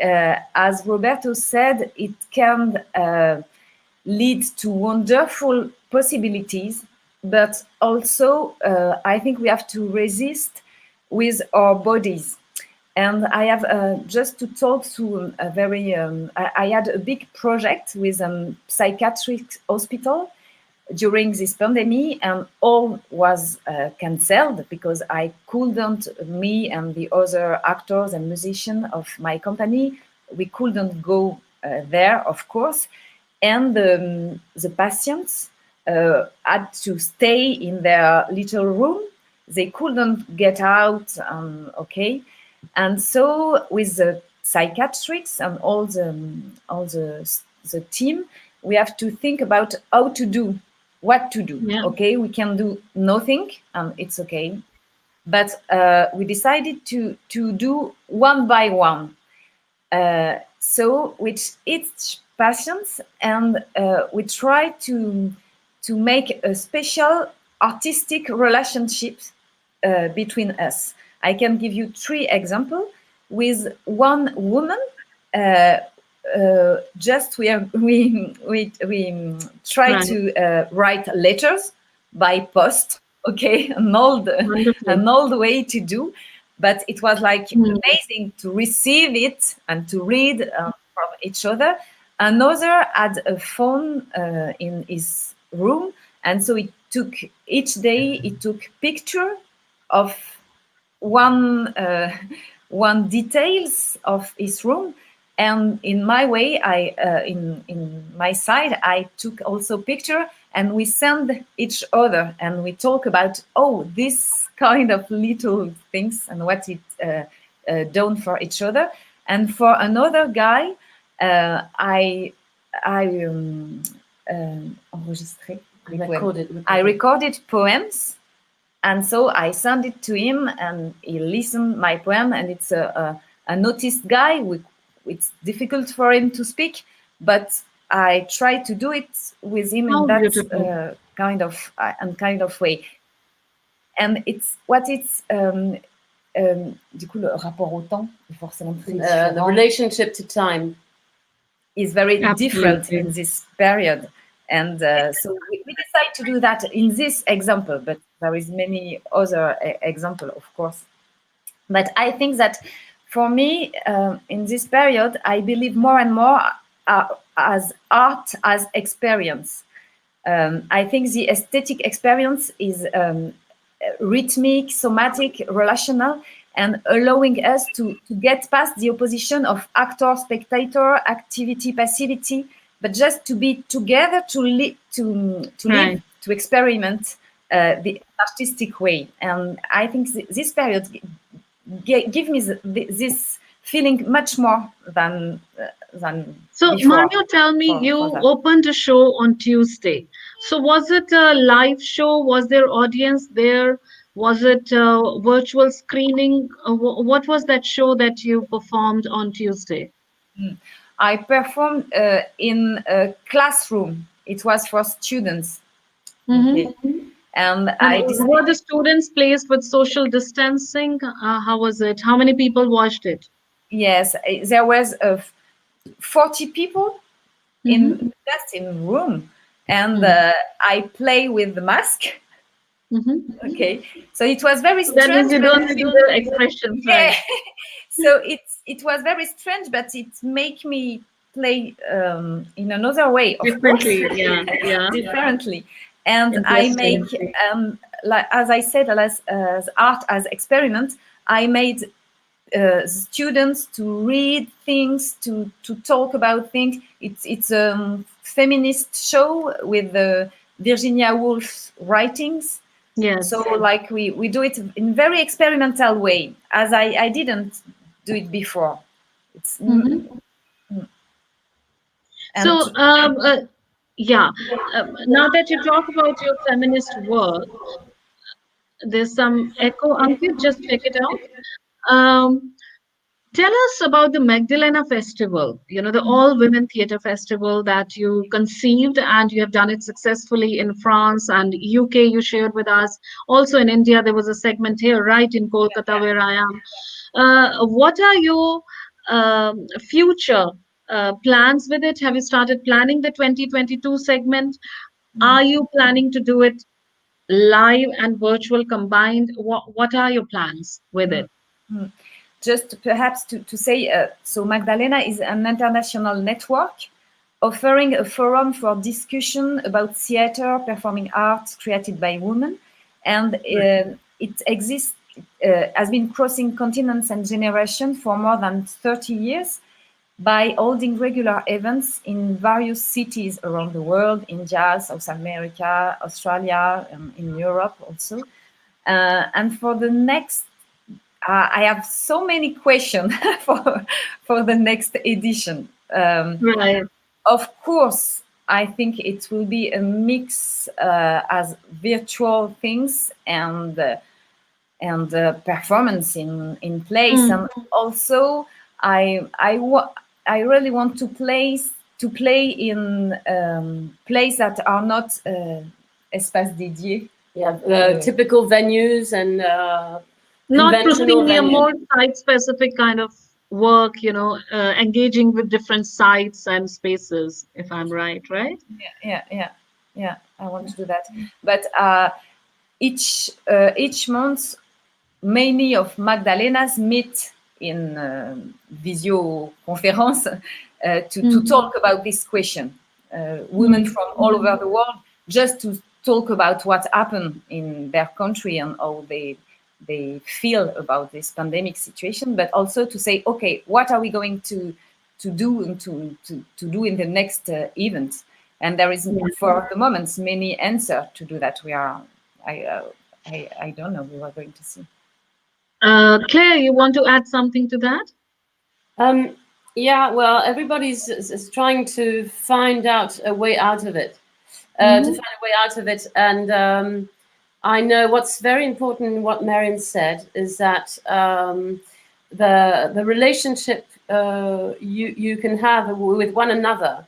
Speaker 4: as Roberto said, it can lead to wonderful possibilities, but also I think we have to resist with our bodies. And I have just to talk to a very, I had a big project with a psychiatric hospital during this pandemic, and all was cancelled because I couldn't, me and the other actors and musicians of my company, we couldn't go there, of course. And the patients had to stay in their little room. They couldn't get out, okay. And so with the psychiatrists and all the team, we have to think about how to do, what to do.
Speaker 1: Yeah.
Speaker 4: Okay, we can do nothing, and it's okay. But we decided to do one by one. So with each patient, and we try to make a special artistic relationship between us. I can give you 3 examples. With one woman, just we try
Speaker 1: Right.
Speaker 4: to write letters by post, okay, an old way to do, but it was like amazing to receive it and to read from each other. Another had a phone in his room, and so each day he took picture of one details of his room, and in my way, in my side, I took also picture, and we send each other, and we talk about this kind of little things and what it done for each other. And for another guy, I recorded poems. And so I sent it to him, and he listened my poem. And it's a noticed guy. It's difficult for him to speak, but I try to do it with him in that kind of way. And it's what it's du coup le rapport au temps est forcément très différent.
Speaker 5: The relationship to time
Speaker 4: is very different in this period. And so we decide to do that in this example, but there is many other examples, of course. But I think that for me, in this period, I believe more and more as art as experience. I think the aesthetic experience is rhythmic, somatic, relational, and allowing us to get past the opposition of actor, spectator, activity, passivity, but just to be together, to live, to experiment the artistic way. And I think this period give me this feeling much more than than
Speaker 1: So,
Speaker 4: before.
Speaker 1: Mario, tell me,
Speaker 4: for
Speaker 1: you
Speaker 4: that.
Speaker 1: opened a show on Tuesday. So, was it a live show? Was there audience there? Was it a virtual screening? What was that show that you performed on Tuesday?
Speaker 4: I performed in a classroom. It was for students.
Speaker 1: Mm-hmm.
Speaker 4: Okay. And
Speaker 1: And
Speaker 4: I decided,
Speaker 1: were the students placed with social distancing? How was it? How many people watched it?
Speaker 4: yes, there was 40 people
Speaker 1: Mm-hmm.
Speaker 4: in just in room, and
Speaker 1: Mm-hmm.
Speaker 4: I play with the mask.
Speaker 1: Mm-hmm.
Speaker 4: Okay, so it was very
Speaker 1: That means
Speaker 4: strange,
Speaker 1: you
Speaker 4: but
Speaker 1: don't see the expressions,
Speaker 4: yeah.
Speaker 1: right?
Speaker 4: So it was very strange, but it make me play in another way, of course,
Speaker 1: Differently, yeah, yeah.
Speaker 4: differently. And I make,
Speaker 1: Interesting.
Speaker 4: like as I said, as art as experiment, I made students to read things, to talk about things. It's a feminist show with Virginia Woolf's writings.
Speaker 1: Yes.
Speaker 4: So like we do it in very experimental way, as I didn't do it before. It's
Speaker 1: Mm-hmm.
Speaker 4: and
Speaker 1: So, yeah, now that you talk about your feminist work, there's some echo. Ankit, just check it out. Tell us about the Magdalena Festival, the all women theatre festival that you conceived and you have done it successfully in France and UK, you shared with us. Also in India, there was a segment here, right in Kolkata, where I am. What are your future plans with it? Have you started planning the 2022 segment? Are you planning to do it live and virtual combined? What are your plans with it?
Speaker 4: just perhaps to say, so Magdalena is an international network offering a forum for discussion about theater, performing arts created by women, and it exists, has been crossing continents and generations for more than 30 years by holding regular events in various cities around the world, India, South America, Australia, in Europe also. And for the next, I have so many questions for the next edition.
Speaker 1: Right.
Speaker 4: Of course, I think it will be a mix as virtual things and performance in place, and also I really want to play in places that are not espace dédié.
Speaker 5: Yeah, typical venues and
Speaker 1: Not
Speaker 5: conventional
Speaker 1: procedure,
Speaker 5: venues.
Speaker 1: more site-specific kind of work, engaging with different sites and spaces, if I'm right, right?
Speaker 4: Yeah. I want to do that, but each month, many of Magdalenas meet in visio conference to talk about this question. Women from all over the world, just to talk about what happened in their country and how they feel about this pandemic situation, but also to say, okay, what are we going to do and to do in the next event? And there is, for the moment, many answers to do that. I don't know. We are going to see.
Speaker 1: Claire, you want to add something to that?
Speaker 5: Yeah, well, everybody's is trying to find out a way out of it, and I know what's very important in what Marion said is that the relationship you can have with one another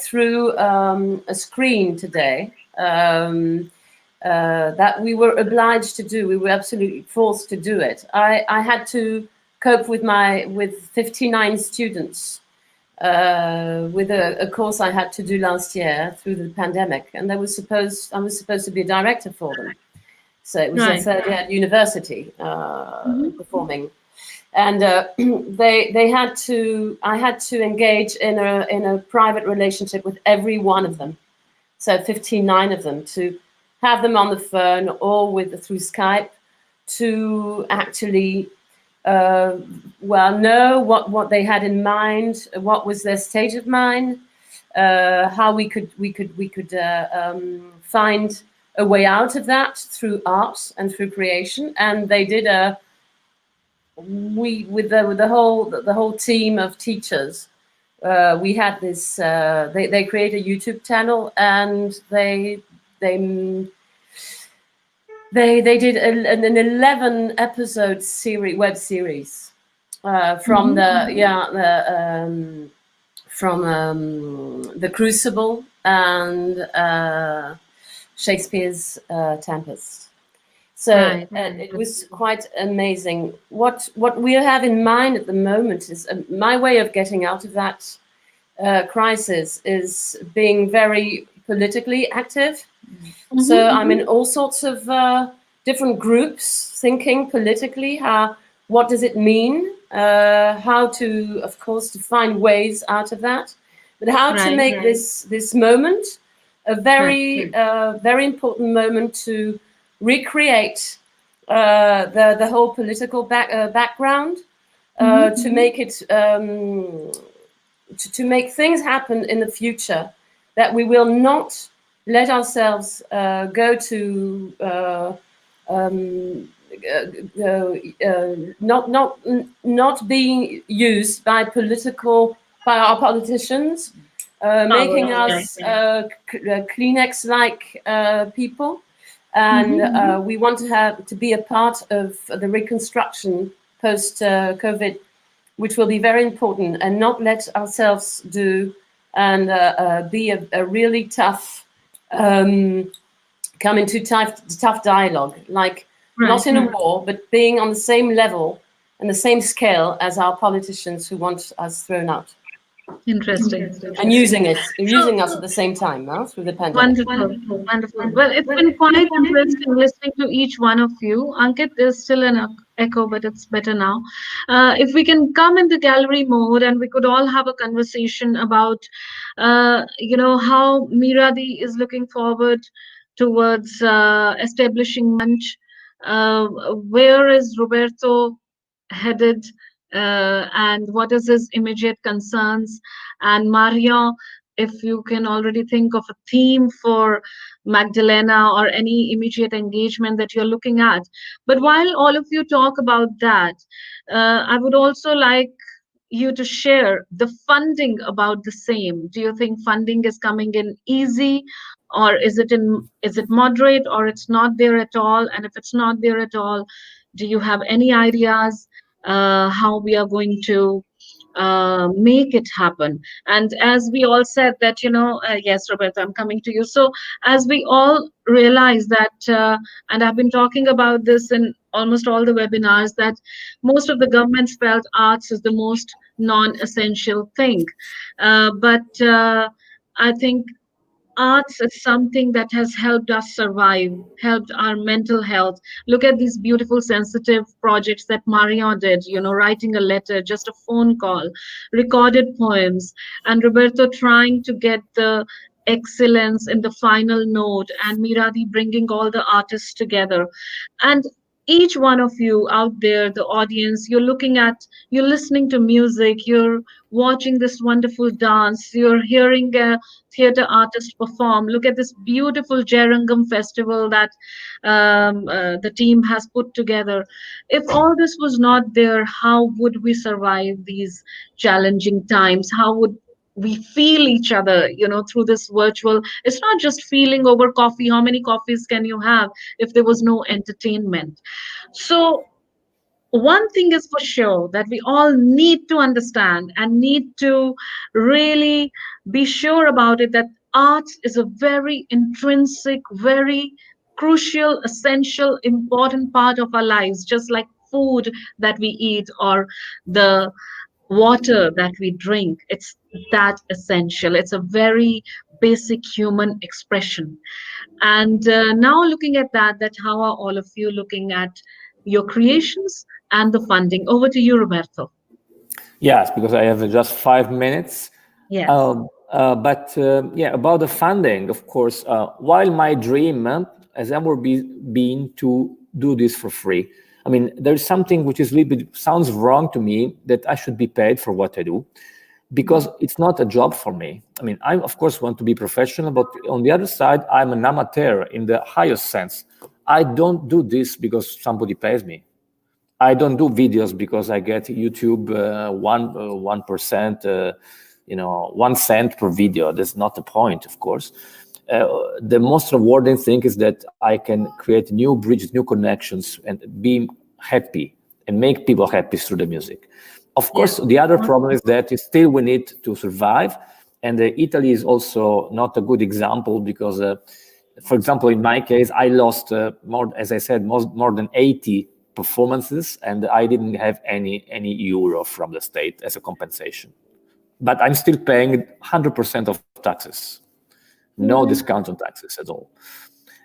Speaker 5: through a screen today, that we were obliged to do. We were absolutely forced to do it. I had to cope with 59 students with a course I had to do last year through the pandemic, and I was supposed to be a director for them. So it was a third year at university performing, and they had to. I had to engage in a private relationship with every one of them. So 59 of them, to have them on the phone or through Skype, to actually know what they had in mind, what was their state of mind, how we could find a way out of that through art and through creation. And they did with the whole team of teachers. we had this. They created a YouTube channel, and they did an 11 episode web series from the Crucible and Shakespeare's Tempest. So it was quite amazing. What we have in mind at the moment is my way of getting out of that crisis is being very politically active. So I'm in all sorts of different groups, thinking politically. What does it mean? How to, of course, to find ways out of that, but how to make this moment a very very important moment to recreate the whole political background, to make it to make things happen in the future, that we will not let ourselves go to not being used by our politicians, making us Kleenex-like people. And we want to be a part of the reconstruction post COVID, which will be very important, and not let ourselves do and be a really tough, come into tough dialogue, like not in a war, but being on the same level and the same scale as our politicians who want us thrown out.
Speaker 1: Interesting.
Speaker 5: And using us at the same time through the pandemic.
Speaker 1: Wonderful. Well, it's been quite interesting listening to each one of you. Ankit, there's still an echo, but it's better now. If we can come into gallery mode and we could all have a conversation about, how Miradi is looking forward towards establishing Munch. Where is Roberto headed? And what is his immediate concerns? And Marion, if you can already think of a theme for Magdalena or any immediate engagement that you're looking at. But while all of you talk about that, I would also like you to share the funding about the same. Do you think funding is coming in easy, or is it moderate, or it's not there at all? And if it's not there at all, do you have any ideas how we are going to make it happen? And as we all said that, yes, Roberto, I'm coming to you. So as we all realize that, and I've been talking about this in almost all the webinars, that most of the governments felt arts is the most non-essential thing. But I think arts is something that has helped us survive, helped our mental health. Look at these beautiful sensitive projects that Marion did, writing a letter, just a phone call, recorded poems, and Roberto trying to get the excellence in the final note, and Miradi bringing all the artists together. And each one of you out there, the audience, you're listening to music, you're watching this wonderful dance, you're hearing a theater artist perform. Look at this beautiful Jairangam festival that the team has put together. If all this was not there, how would we survive these challenging times? How would we feel each other, through this virtual? It's not just feeling over coffee. How many coffees can you have if there was no entertainment? So one thing is for sure, that we all need to understand and need to really be sure about it, that art is a very intrinsic, very crucial, essential, important part of our lives, just like food that we eat or the water that we drink. It's that essential. It's a very basic human expression. And now looking at that how are all of you looking at your creations and the funding? Over to you, Roberto.
Speaker 2: Yes, because I have just 5 minutes.
Speaker 1: Yes.
Speaker 2: But about the funding, of course, while my dream has ever been to do this for free. I mean, there's something which is a little bit sounds wrong to me, that I should be paid for what I do, because it's not a job for me. I mean, I of course want to be professional, but on the other side, I'm an amateur in the highest sense. I don't do this because somebody pays me. I don't do videos because I get YouTube 1%, 1 cent per video. That's not the point, of course. The most rewarding thing is that I can create new bridges, new connections, and be happy and make people happy through the music. Of course, the other problem is that still we need to survive. And Italy is also not a good example because, for example, in my case, I lost more than 80 performances, and I didn't have any euro from the state as a compensation. But I'm still paying 100% of taxes, no discount on taxes at all.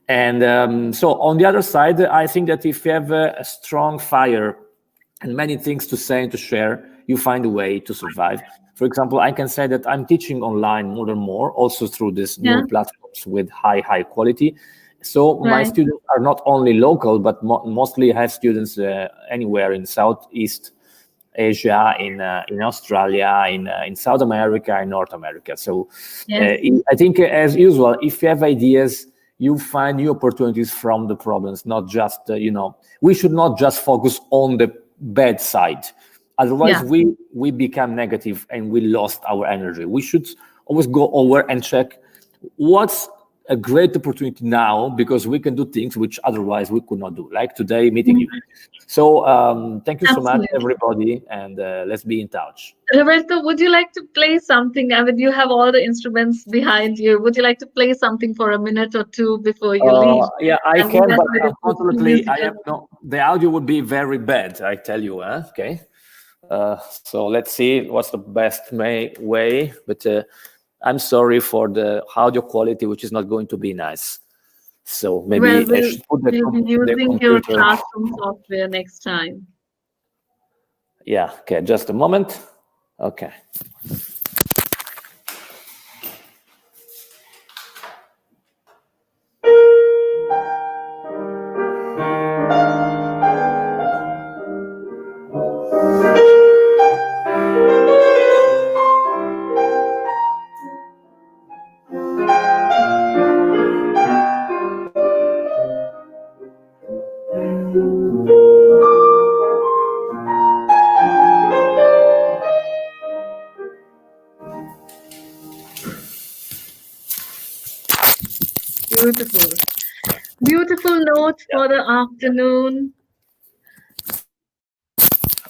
Speaker 2: And so on the other side, I think that if you have a strong fire and many things to say and to share, you find a way to survive. For example, I can say that I'm teaching online more and more, also through these new platforms with high quality. So my students are not only local, but mostly have students anywhere in Southeast Asia, in Australia, in South America, in North America. So I think, as usual, if you have ideas, you find new opportunities from the problems, not just, we should not just focus on the bad side. Otherwise, we become negative and we lost our energy. We should always go over and check what's a great opportunity now, because we can do things which otherwise we could not do, like today meeting you. So thank you so much, everybody, and let's be in touch.
Speaker 1: Roberto, would you like to play something? I mean, you have all the instruments behind you. Would you like to play something for a minute or two before you leave?
Speaker 2: Yeah, I can, but unfortunately, the audio would be very bad, I tell you. Okay. So let's see what's the best way, but I'm sorry for the audio quality, which is not going to be nice. So maybe I should put
Speaker 1: we'll be using your classroom software next time.
Speaker 2: Yeah, okay, just a moment. Okay.
Speaker 1: Beautiful note for the afternoon.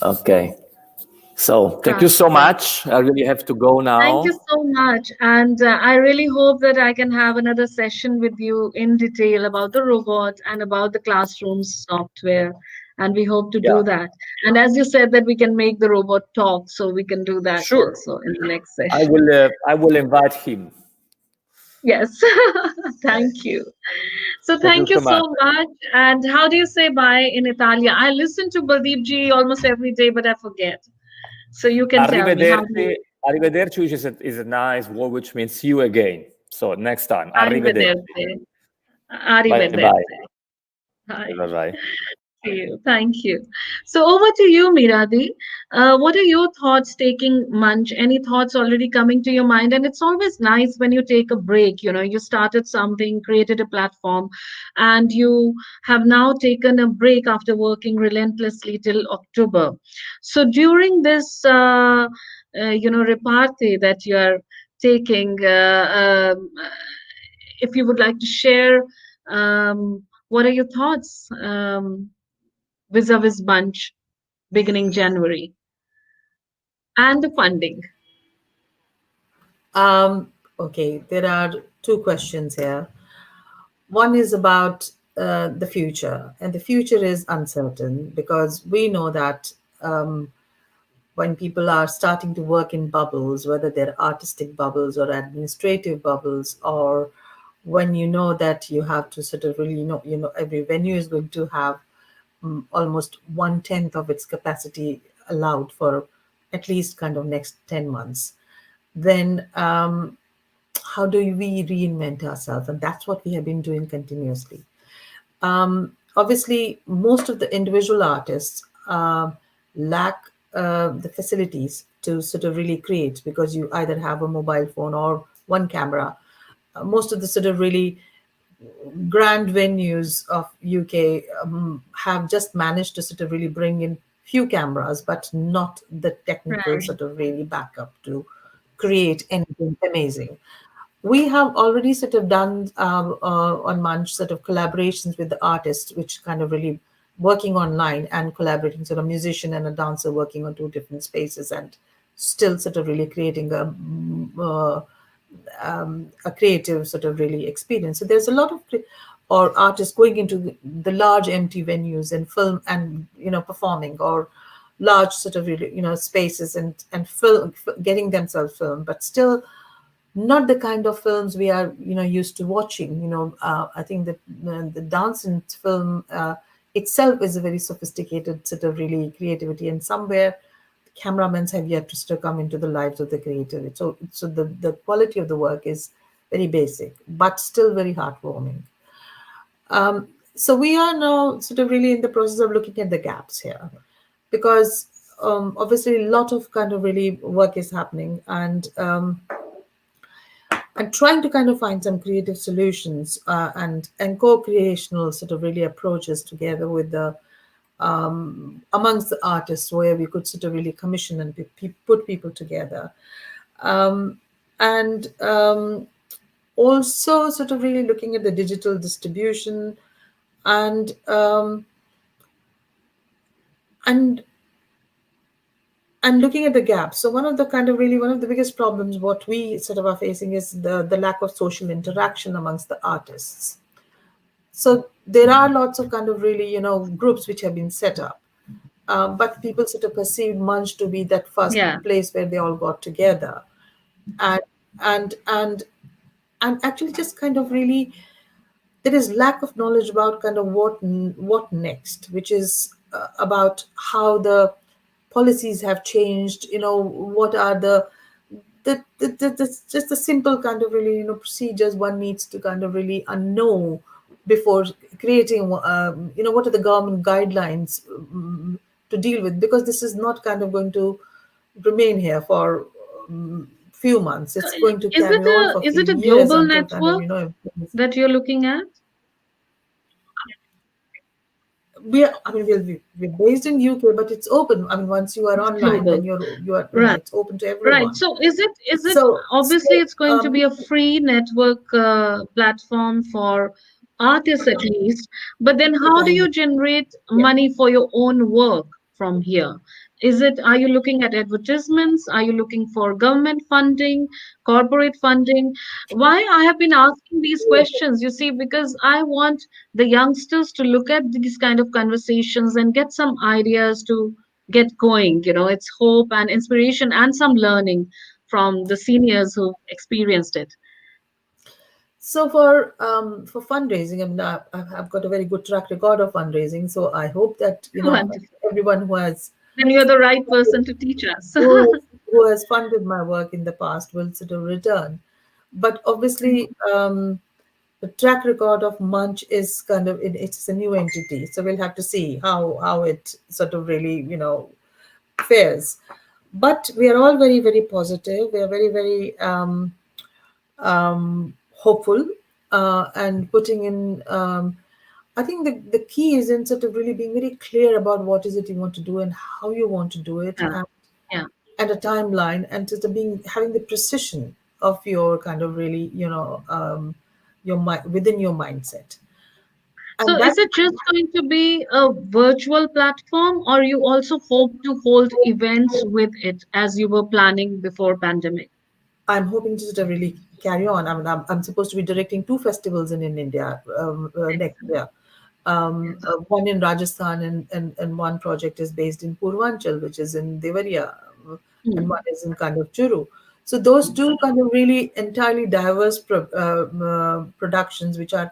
Speaker 2: Okay. So thank you so much. I really have to go now.
Speaker 1: Thank you so much. And I really hope that I can have another session with you in detail about the robot and about the classroom software. And we hope to do that. And as you said, that we can make the robot talk, so we can do that also in the next session.
Speaker 2: I will invite him.
Speaker 1: Yes. Thank you. So thank you so much. And how do you say bye in Italian? I listen to Baldeep ji almost every day, but I forget. So you can tell me.
Speaker 2: Arrivederci is a nice word which means see you again. So next time. Arrivederci.
Speaker 1: Arrivederci.
Speaker 2: Bye.
Speaker 1: Thank you. So over to you, Miradi. What are your thoughts taking Munch? Any thoughts already coming to your mind? And it's always nice when you take a break. You started something, created a platform, and you have now taken a break after working relentlessly till October. So during this, repartee that you are taking, if you would like to share, what are your thoughts? Vis-a-vis Bunch beginning January and the funding.
Speaker 3: Okay, there are two questions here. One is about the future, and the future is uncertain because we know that when people are starting to work in bubbles, whether they're artistic bubbles or administrative bubbles, or when you know that you have to sort of really every venue is going to have almost 1/10 of its capacity allowed for at least kind of next 10 months, then how do we reinvent ourselves? And that's what we have been doing continuously. Obviously, most of the individual artists lack the facilities to sort of really create, because you either have a mobile phone or one camera. Most of the sort of really grand venues of UK have just managed to sort of really bring in few cameras, but not the technical sort of really backup to create anything amazing. We have already sort of done on Munch sort of collaborations with the artists, which kind of really working online and collaborating, sort of musician and a dancer working on two different spaces and still sort of really creating a creative sort of really experience. So there's a lot of or artists going into the large empty venues and film and performing, or large sort of really spaces and film, getting themselves filmed, but still not the kind of films we are used to watching. I think that the dance and film itself is a very sophisticated sort of really creativity, and somewhere cameramen have yet to still come into the lives of the creator. So the quality of the work is very basic, but still very heartwarming. So we are now sort of really in the process of looking at the gaps here, because obviously a lot of kind of really work is happening, and trying to kind of find some creative solutions and co-creational sort of really approaches together with the amongst the artists, where we could sort of really commission and put people together, and also sort of really looking at the digital distribution and looking at the gaps. So one of the biggest problems what we sort of are facing is the lack of social interaction amongst the artists. So there are lots of kind of really groups which have been set up, but people sort of perceive Munch to be that first place where they all got together, and and and and actually just kind of really there is lack of knowledge about kind of what next, which is about how the policies have changed. What are just the simple kind of really procedures one needs to kind of really know before creating. What are the government guidelines to deal with, because this is not kind of going to remain here for few months. It's going to carry on for
Speaker 1: is
Speaker 3: few
Speaker 1: it a
Speaker 3: years
Speaker 1: global
Speaker 3: until kind of
Speaker 1: network that you're looking at?
Speaker 3: We're based in UK, but it's open. I mean, once you are online, then you are
Speaker 1: Right.
Speaker 3: it's open to everyone.
Speaker 1: Right. So is it
Speaker 3: So
Speaker 1: obviously it's going to be a free network platform for artists at least, but then how do you generate money for your own work from here? Are you looking at advertisements? Are you looking for government funding, corporate funding? Why I have been asking these questions, you see, because I want the youngsters to look at these kind of conversations and get some ideas to get going. It's hope and inspiration and some learning from the seniors who experienced it.
Speaker 3: So for fundraising, I mean, I've got a very good track record of fundraising. So I hope that
Speaker 1: Wonderful.
Speaker 3: everyone who has
Speaker 1: Then you're the right person to teach us.
Speaker 3: who has funded my work in the past will sort of return. But obviously, the track record of Munch is kind of it's a new entity, so we'll have to see how it sort of really fares. But we are all very, very positive. We are very, very hopeful, and putting in. I think the key is in sort of really being very clear about what is it you want to do and how you want to do it, and a timeline, and sort of having the precision of your kind of really within your mindset.
Speaker 1: So is it just going to be a virtual platform, or you also hope to hold events with it as you were planning before pandemic?
Speaker 3: I'm hoping to sort of really carry on. I mean, I'm supposed to be directing 2 festivals in India next year. One in Rajasthan, and one project is based in Purvanchal, which is in Devariya, and one is in kind of Churu. So those 2 kind of really entirely diverse productions, which are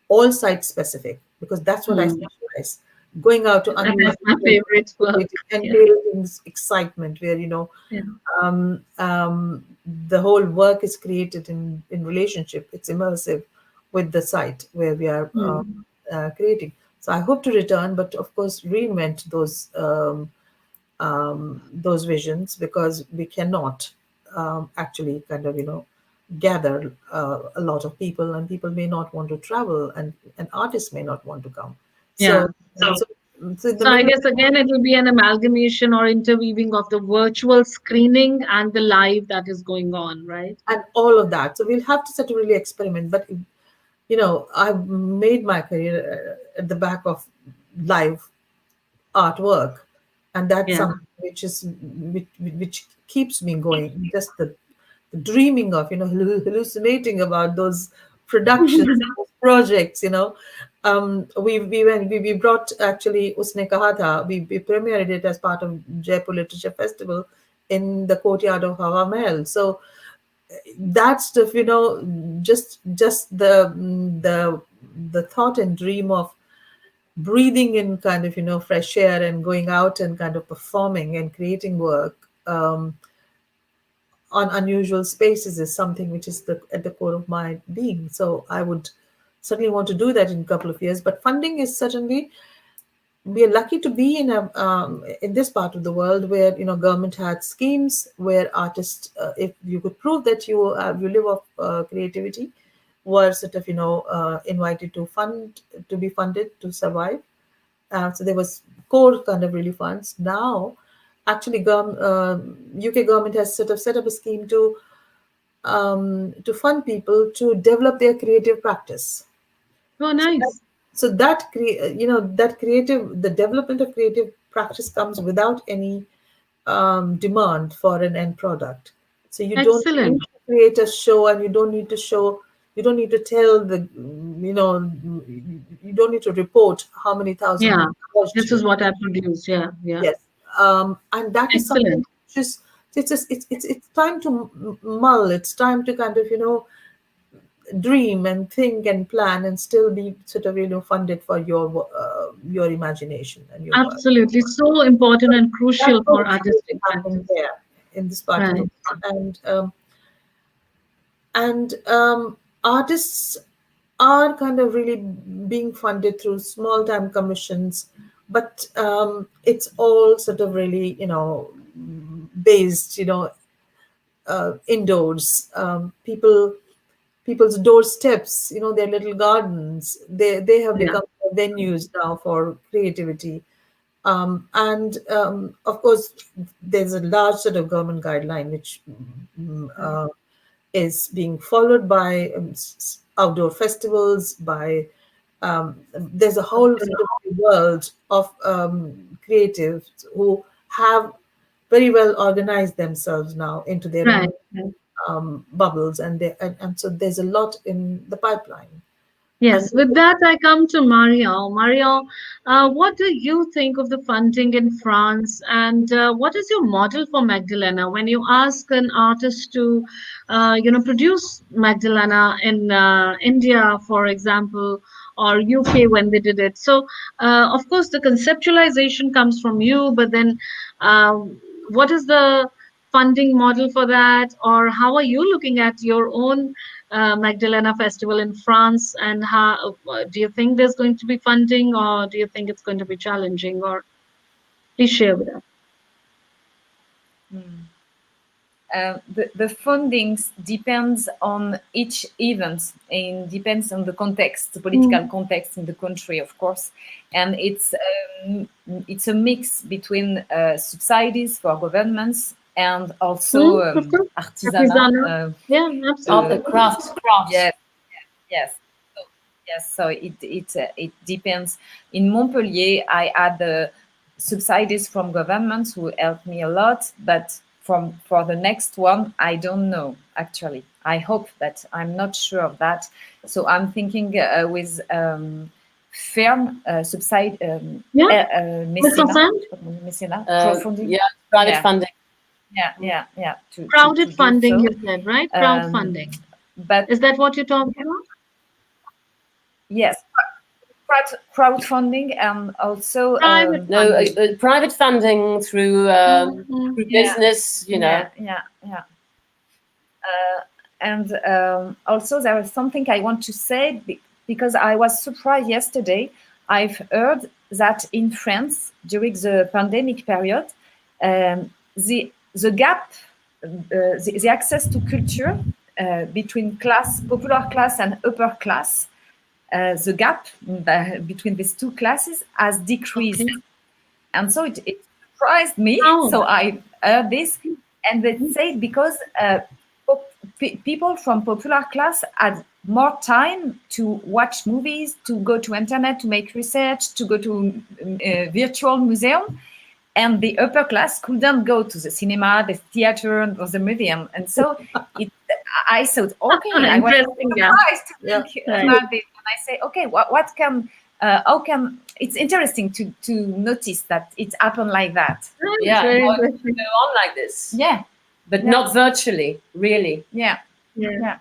Speaker 3: all site specific, because that's what I specialize. Going out to
Speaker 1: That's my favorite work.
Speaker 3: and creating excitement, where the whole work is created in relationship. It's immersive with the site where we are creating. So I hope to return, but of course reinvent those visions, because we cannot actually kind of gather a lot of people, and people may not want to travel, and artists may not want to come. So So the
Speaker 1: So I
Speaker 3: main
Speaker 1: guess again it will be an amalgamation or interweaving of the virtual screening and the live that is going on, right?
Speaker 3: and all of that. So we'll have to sort of really experiment. But I've made my career at the back of live artwork, and that's
Speaker 1: Yeah.
Speaker 3: something which keeps me going. Just the dreaming of hallucinating about those productions, those projects. We brought actually Usne Kaha Tha. We premiered it as part of Jaipur Literature Festival in the courtyard of Hawa Mahal. So that stuff, just the thought and dream of breathing in kind of fresh air and going out and kind of performing and creating work on unusual spaces is something which is at the core of my being. So I would certainly want to do that in a couple of years. But funding is certainly, we are lucky to be in this part of the world where government had schemes where artists, if you could prove that you live off creativity, were sort of invited to be funded to survive. So there was core kind of relief funds. Now, actually, UK government has sort of set up a scheme to fund people to develop their creative practice.
Speaker 1: Oh, nice.
Speaker 3: So the development of creative practice comes without any demand for an end product. So you don't
Speaker 1: Excellent.
Speaker 3: need to create a show, and you don't need to tell you don't need to report how many thousand
Speaker 1: Yeah.
Speaker 3: people watched
Speaker 1: This
Speaker 3: you.
Speaker 1: is what I produce. Yeah. Yeah.
Speaker 3: Yes, and that is something
Speaker 1: Excellent.
Speaker 3: which is it's time to mull. It's time to kind of dream and think and plan and still be sort of funded for your imagination and your work.
Speaker 1: Absolutely. So important and
Speaker 3: That's
Speaker 1: crucial
Speaker 3: what
Speaker 1: for
Speaker 3: is really
Speaker 1: artistic
Speaker 3: happening
Speaker 1: practice.
Speaker 3: there in this part of the
Speaker 1: Right.
Speaker 3: world. And artists are kind of really being funded through small time commissions, but it's all sort of really based indoors. People's doorsteps, their little gardens, they have
Speaker 1: Yeah.
Speaker 3: become venues now for creativity. And of course, there's a large sort of government guideline which is being followed by outdoor festivals, by there's a whole sort of world of creatives who have very well organized themselves now into their
Speaker 1: Right.
Speaker 3: own bubbles, and so there's a lot in the pipeline. And
Speaker 1: Yes, with that, I come to Marion. Marion, what do you think of the funding in France? And what is your model for Magdalena? When you ask an artist to, produce Magdalena in India, for example, or UK when they did it. So, of course, the conceptualization comes from you, but then uh, what is the funding model for that? Or how are you looking at your own Magdalena Festival in France, and how do you think there's going to be funding, or do you think it's going to be challenging? Or please share with us.
Speaker 4: The fundings depends on each event and depends on the context, the political context in the country, of course, and it's a mix between subsidies for governments and also
Speaker 1: Of course.
Speaker 4: artisanal.
Speaker 1: Artisanal. Yeah, absolutely.
Speaker 5: the crafts.
Speaker 4: Yes, yes. So, yes, so it depends. In Montpellier, I had the subsidies from governments who helped me a lot, but for the next one, I don't know, actually. I hope that I'm not sure of that. So I'm thinking with firm subside mécénat, crowdfunding.
Speaker 5: Yeah, private
Speaker 4: Yeah.
Speaker 5: funding.
Speaker 4: Yeah.
Speaker 1: Crowded
Speaker 4: to do
Speaker 1: funding,
Speaker 4: so.
Speaker 1: you said, right? Crowdfunding.
Speaker 4: But
Speaker 1: Is that what you're talking about?
Speaker 4: yes, crowdfunding and also
Speaker 1: Private
Speaker 5: No,
Speaker 1: funding.
Speaker 5: private funding through through
Speaker 4: Yeah.
Speaker 5: business,
Speaker 4: Yeah. And also there is something I want to say because I was surprised yesterday. I've heard that in France during the pandemic period, the gap, the access to culture between popular class and upper class the gap between these two classes has decreased.
Speaker 1: Okay.
Speaker 4: And so it surprised me.
Speaker 1: Oh.
Speaker 4: So I heard this, and they say because people from popular class had more time to watch movies, to go to internet, to make research, to go to virtual museum, and the upper class couldn't go to the cinema, the theater, or the museum. And so I thought, okay, I was
Speaker 1: Interesting, yeah.
Speaker 4: surprised to
Speaker 3: Yeah.
Speaker 4: think about this. And I say, okay, what can, how can, it's interesting to notice that it happened like that.
Speaker 5: Yeah,
Speaker 1: Very
Speaker 5: how it can
Speaker 1: interesting.
Speaker 5: go on like this,
Speaker 4: Yeah,
Speaker 5: but
Speaker 4: Yeah.
Speaker 5: not virtually, really.
Speaker 4: yeah,
Speaker 1: Yeah.
Speaker 4: yeah.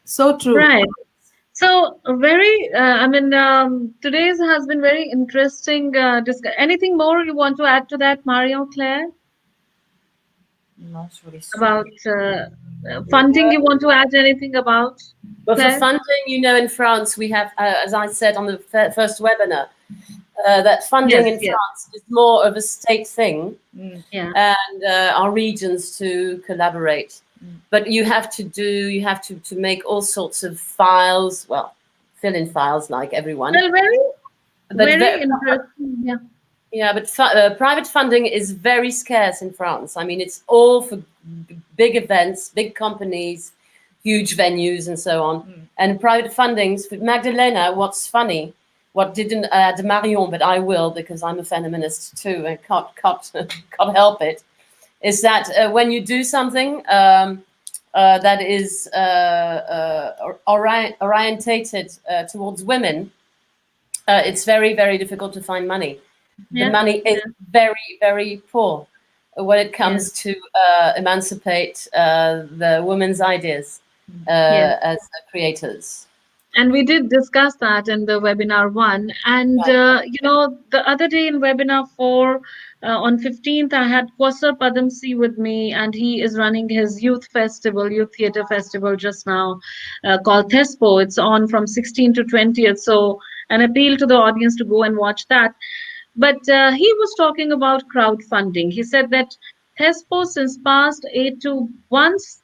Speaker 3: So true.
Speaker 1: Right. So today's has been very interesting. Anything more you want to add to that, Marion, Claire,
Speaker 4: Not really sure.
Speaker 1: about funding? You want to add anything about,
Speaker 5: But for
Speaker 1: Claire?
Speaker 5: funding, in France, we have, as I said on the first webinar, that funding
Speaker 1: Yes,
Speaker 5: in
Speaker 1: yes.
Speaker 5: France is more of a state thing,
Speaker 1: Yeah.
Speaker 5: and our regions to collaborate. But you have to make all sorts of files, fill in files like everyone.
Speaker 1: Well,
Speaker 5: But
Speaker 1: very interesting. Yeah.
Speaker 5: yeah, but private funding is very scarce in France. I mean, it's all for big events, big companies, huge venues, and so on. And private fundings for Magdalena. What's funny? What didn't add Marion, but I will because I'm a feminist too. I can't help it. Is that when you do something that is orientated towards women, it's very, very difficult to find money.
Speaker 1: Yeah.
Speaker 5: The money is very, very poor when it comes to emancipate the women's ideas as creators.
Speaker 1: And we did discuss that in the webinar 1. And, the other day in webinar 4, on 15th, I had Kaur Padamsi with me, and he is running his youth theater festival just now, called Thespo. It's on from 16th to 20th. So an appeal to the audience to go and watch that. But he was talking about crowdfunding. He said that Thespo, since past 8 to once,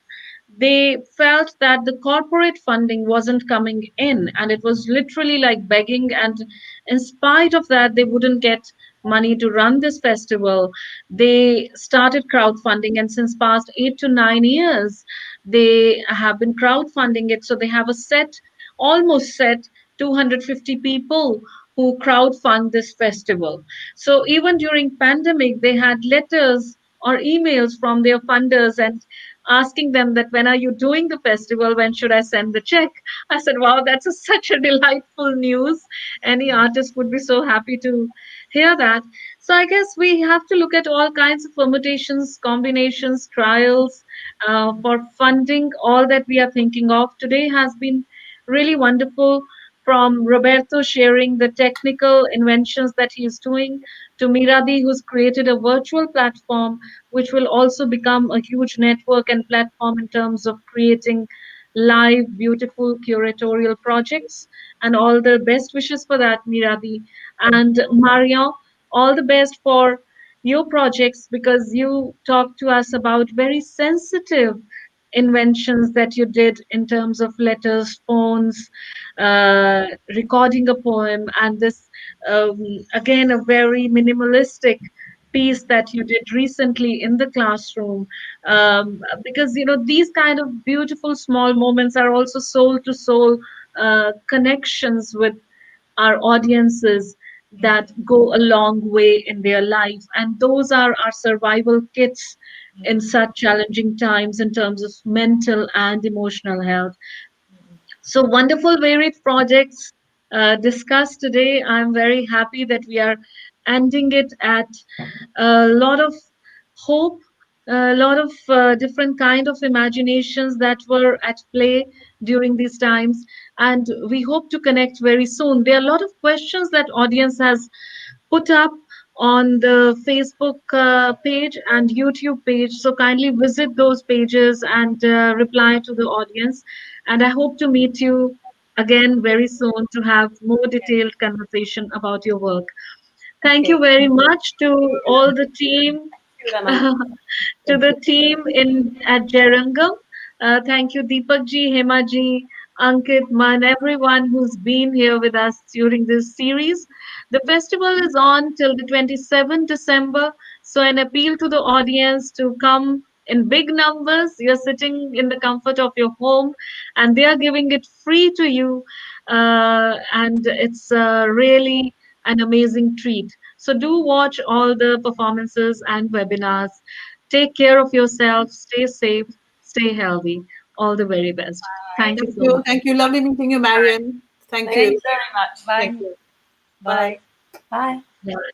Speaker 1: they felt that the corporate funding wasn't coming in, and it was literally like begging, and in spite of that they wouldn't get money to run this festival. They started crowdfunding, and since past 8 to 9 years they have been crowdfunding it. So they have almost set 250 people who crowdfund this festival. So even during pandemic they had letters or emails from their funders and asking them that when are you doing the festival, when should I send the check. I said, wow, that's such a delightful news. Any artist would be so happy to hear that. So I guess we have to look at all kinds of permutations, combinations, trials for funding. All that we are thinking of today has been really wonderful, from Roberto sharing the technical inventions that he is doing, to Miradi, who's created a virtual platform which will also become a huge network and platform in terms of creating live, beautiful curatorial projects. And all the best wishes for that, Miradi. And Marion, all the best for your projects, because you talked to us about very sensitive inventions that you did in terms of letters, phones, recording a poem, and this, again, a very minimalistic piece that you did recently in the classroom. Because these kind of beautiful small moments are also soul to soul connections with our audiences that go a long way in their life, and those are our survival kits in such challenging times in terms of mental and emotional health. So wonderful, varied projects discussed today. I'm very happy that we are ending it at a lot of hope, a lot of different kind of imaginations that were at play during these times, and we hope to connect very soon. There are a lot of questions that audience has put up on the Facebook page and YouTube page. So kindly visit those pages and reply to the audience. And I hope to meet you again very soon to have more detailed conversation about your work. Thank you
Speaker 4: Okay.
Speaker 1: very much to all the team,
Speaker 5: Raman.
Speaker 1: to the team in at Jairangam. Thank you, Deepak ji, Hema ji, Ankit, Man, everyone who's been here with us during this series. The festival is on till the 27th December. So, an appeal to the audience to come in big numbers. You're sitting in the comfort of your home and they are giving it free to you. And it's really an amazing treat. So, do watch all the performances and webinars. Take care of yourself, stay safe, stay healthy. All the very best. Thank you
Speaker 3: Thank
Speaker 1: so
Speaker 3: you.
Speaker 1: much.
Speaker 3: Thank you. Lovely meeting you, Marion. Thank
Speaker 5: Thank
Speaker 3: you.
Speaker 5: you very much.
Speaker 4: Bye.
Speaker 3: Thank you.
Speaker 4: Bye.
Speaker 5: Bye.
Speaker 1: Bye.